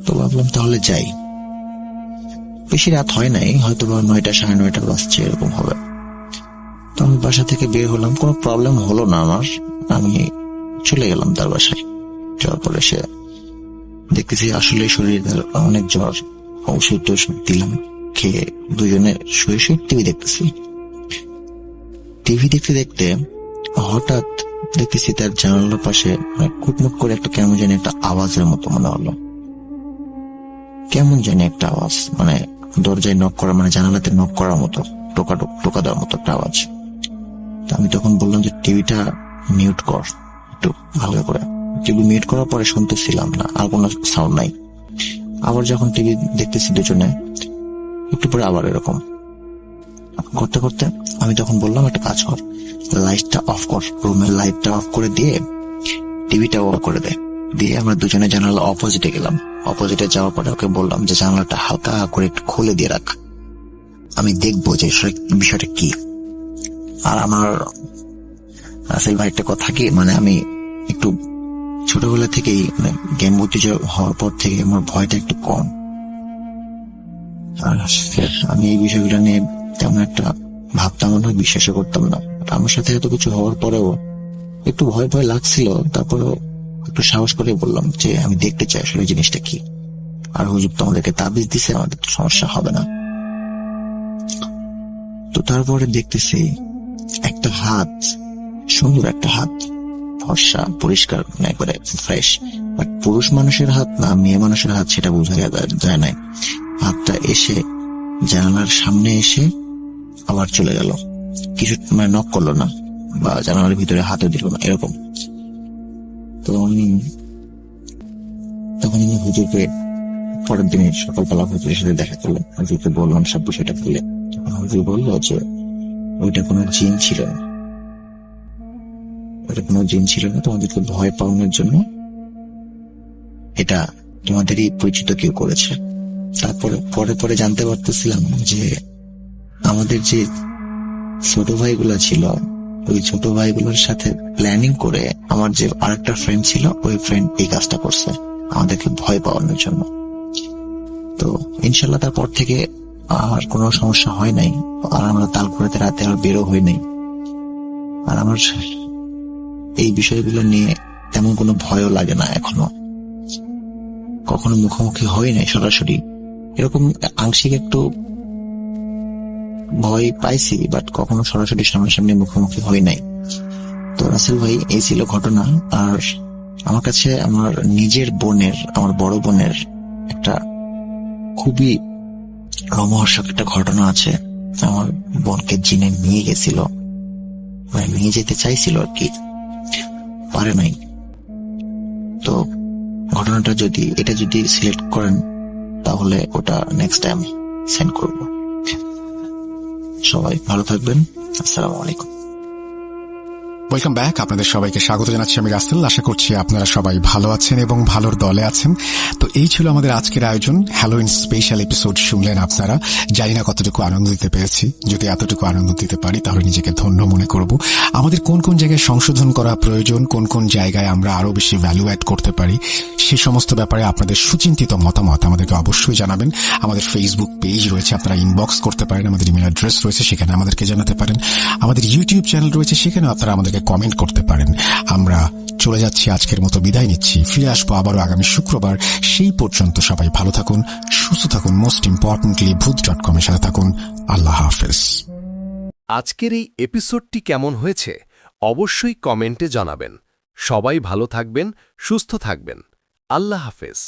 তো ভাবলাম তাহলে যাই। বেশি রাত হয় নাই, হয়তো 9টা 9:30 বাজছে এরকম হবে। তো আমি বাসা থেকে বের হলাম, কোনো প্রবলেম হলো না আমার, আমি চলে গেলাম তার বাসায়। যাওয়ার পরে সে দেখতেছি আসলে শরীর অনেক জ্বর, ওষুধ টষুধ দিলাম, খেয়ে দুজনে শুয়ে শুয়ে টিভি দেখতেছি। টিভি দেখতে দেখতে হঠাৎ দেখতেছি তার জানালার পাশে কুটমুট করে একটা কেমন জানি একটা আওয়াজের মতো মনে হলো, কেমন জানি একটা আওয়াজ, মানে দরজায় নক করা, মানে জানালাতে নক করার মতো, টোকা দেওয়ার মতো একটা আওয়াজ। আমি তখন বললাম যে টিভিটা মিউট কর একটু হালকা করে। টিভি মিউট করার পরে শুনতেছিলাম না, আর কোনো সাউন্ড নাই। আবার যখন টিভি দেখতেছি দুজনে, একটু পরে আবার এরকম করতে করতে আমি তখন বললাম একটা কাজ কর, লাইটটা অফ কর, রুমের লাইটটা অফ করে দিয়ে টিভিটা অফ করে দে। দিয়ে আমরা দুজনে জানালা অপোজিটে গেলাম। অপোজিটে যাওয়ার পরে ওকে বললাম যে জানালাটা হালকা করে একটু খুলে দিয়ে রাখ, আমি দেখবো যে বিষয়টা কি। আর আমার রাসেল ভাই একটা কথা কি, মানে আমি একটু ছোটবেলা থেকেই, মানে গেম ঐতিহ্য হওয়ার পর থেকে আমার ভয়টা একটু কম। আর আমি এই বিষয়গুলো নিয়ে তেমন একটা ভাবতাম না, বিশ্বাসও করতাম না। আমার সাথে এত কিছু হওয়ার পরেও একটু ভয় ভয় লাগছিল, তারপরেও একটু সাহস করে বললাম যে আমি দেখতে চাই আসলে জিনিসটা কি। আর হুজুর তো আমাদেরকে তাবিজ দিছে, আমাদের তো সমস্যা হবে না। তো তারপরে দেখতেছি একটা হাত, সুন্দর একটা হাত, ফর্সা, পরিষ্কার, একবারে ফ্রেশ। বাট পুরুষ মানুষের হাত না মেয়ে মানুষের হাত সেটা বোঝা যায় নাই। হাতটা এসে জানালার সামনে এসে আবার চলে গেল, কিছু মানে নক করলো না বা জানালার ভিতরে হাতে দিল না, এরকম। তো তখন আমি হুজুরকে পরের দিনে সকালবেলা হুজুরের সাথে দেখা করলাম, হুজুরকে বললাম সব বিষয়টা খুলে। তখন হুজুর বললো যে ওইটা কোনো জিন ছিল না, ওইটা কোনো জিন ছিল না, তোমাদেরকে ভয় পাওয়ানোর জন্য এটা তোমাদেরই পরিচিত কেউ করেছে। তারপরে পরে পরে জানতে পারতেছিলাম যে আমাদের যে ছোট ভাইগুলা ছিল, ওই ছোট ভাইগুলোর সাথে প্ল্যানিং করে আমার যে আরেকটা ফ্রেন্ড ছিল, ওই ফ্রেন্ড এই কাজটা করছে আমাদেরকে ভয় পাওয়ানোর জন্য। তো ইনশাল্লাহ তারপর থেকে আর কোনো সমস্যা হয় নাই, আর আমরা তালকুড়াতে রাতে আর বেরো হই নাই। আর আমার এই বিষয়গুলো নিয়ে তেমন কোনো ভয়ও লাগে না এখনো। কখনো মুখোমুখি হই নাই সরাসরি, এরকম আংশিক একটু ভয় পাইছি, বাট কখনো সরাসরি সামনাসামনি মুখোমুখি হই নাই। তো রাসেল ভাই, এই ছিল ঘটনা। আর আমার কাছে আমার নিজের বোনের, আমার বড় বোনের একটা খুবই রোমহর্ষক একটা ঘটনা আছে। আমার বোনকে জিনে নিয়ে গেছিল, মানে নিয়ে যেতে চাইছিল আর কি, পারে নাই। তো ঘটনাটা এটা যদি সিলেক্ট করেন তাহলে ওটা নেক্সট টাইম সেন্ড করব। সবাই ভালো থাকবেন, আসসালামু আলাইকুম। ওয়েলকাম ব্যাক, আপনাদের সবাইকে স্বাগত জানাচ্ছি আমি রাসেল। আশা করছি আপনারা সবাই ভালো আছেন এবং ভালোর দলে আছেন। তো এই ছিল আমাদের আজকের আয়োজন, হ্যালোইন স্পেশাল এপিসোড শুনলেন আপনারা। জানি না কতটুকু আনন্দ দিতে পেরেছি, যদি এতটুকু আনন্দ দিতে পারি তাহলে নিজেকে ধন্য মনে করব। আমাদের কোন কোন জায়গায় সংশোধন করা প্রয়োজন, কোন কোন জায়গায় আমরা আরো বেশি ভ্যালু অ্যাড করতে পারি, সে সমস্ত ব্যাপারে আপনাদের সুচিন্তিত মতামত আমাদেরকে অবশ্যই জানাবেন। আমাদের ফেসবুক পেজ রয়েছে, আপনারা ইনবক্স করতে পারেন। আমাদের ইমেল অ্যাড্রেস রয়েছে, সেখানে আমাদেরকে জানাতে পারেন। আমাদের ইউটিউব চ্যানেল রয়েছে, সেখানে আপনারা আমাদেরকে কমেন্ট করতে পারেন। আমরা চলে যাচ্ছি, আজকের মতো বিদায় নিচ্ছি। ফিরে আসবো আবারও আগামী শুক্রবার। সেই পর্যন্ত সবাই ভালো থাকুন, সুস্থ থাকুন, মোস্ট ইম্পর্টেন্টলি ভূত.com এর সাথে থাকুন। আল্লাহ হাফেজ। আজকের এই এপিসোডটি কেমন হয়েছে অবশ্যই কমেন্টে জানাবেন। সবাই ভালো থাকবেন, সুস্থ থাকবেন। আল্লাহ হাফেজ।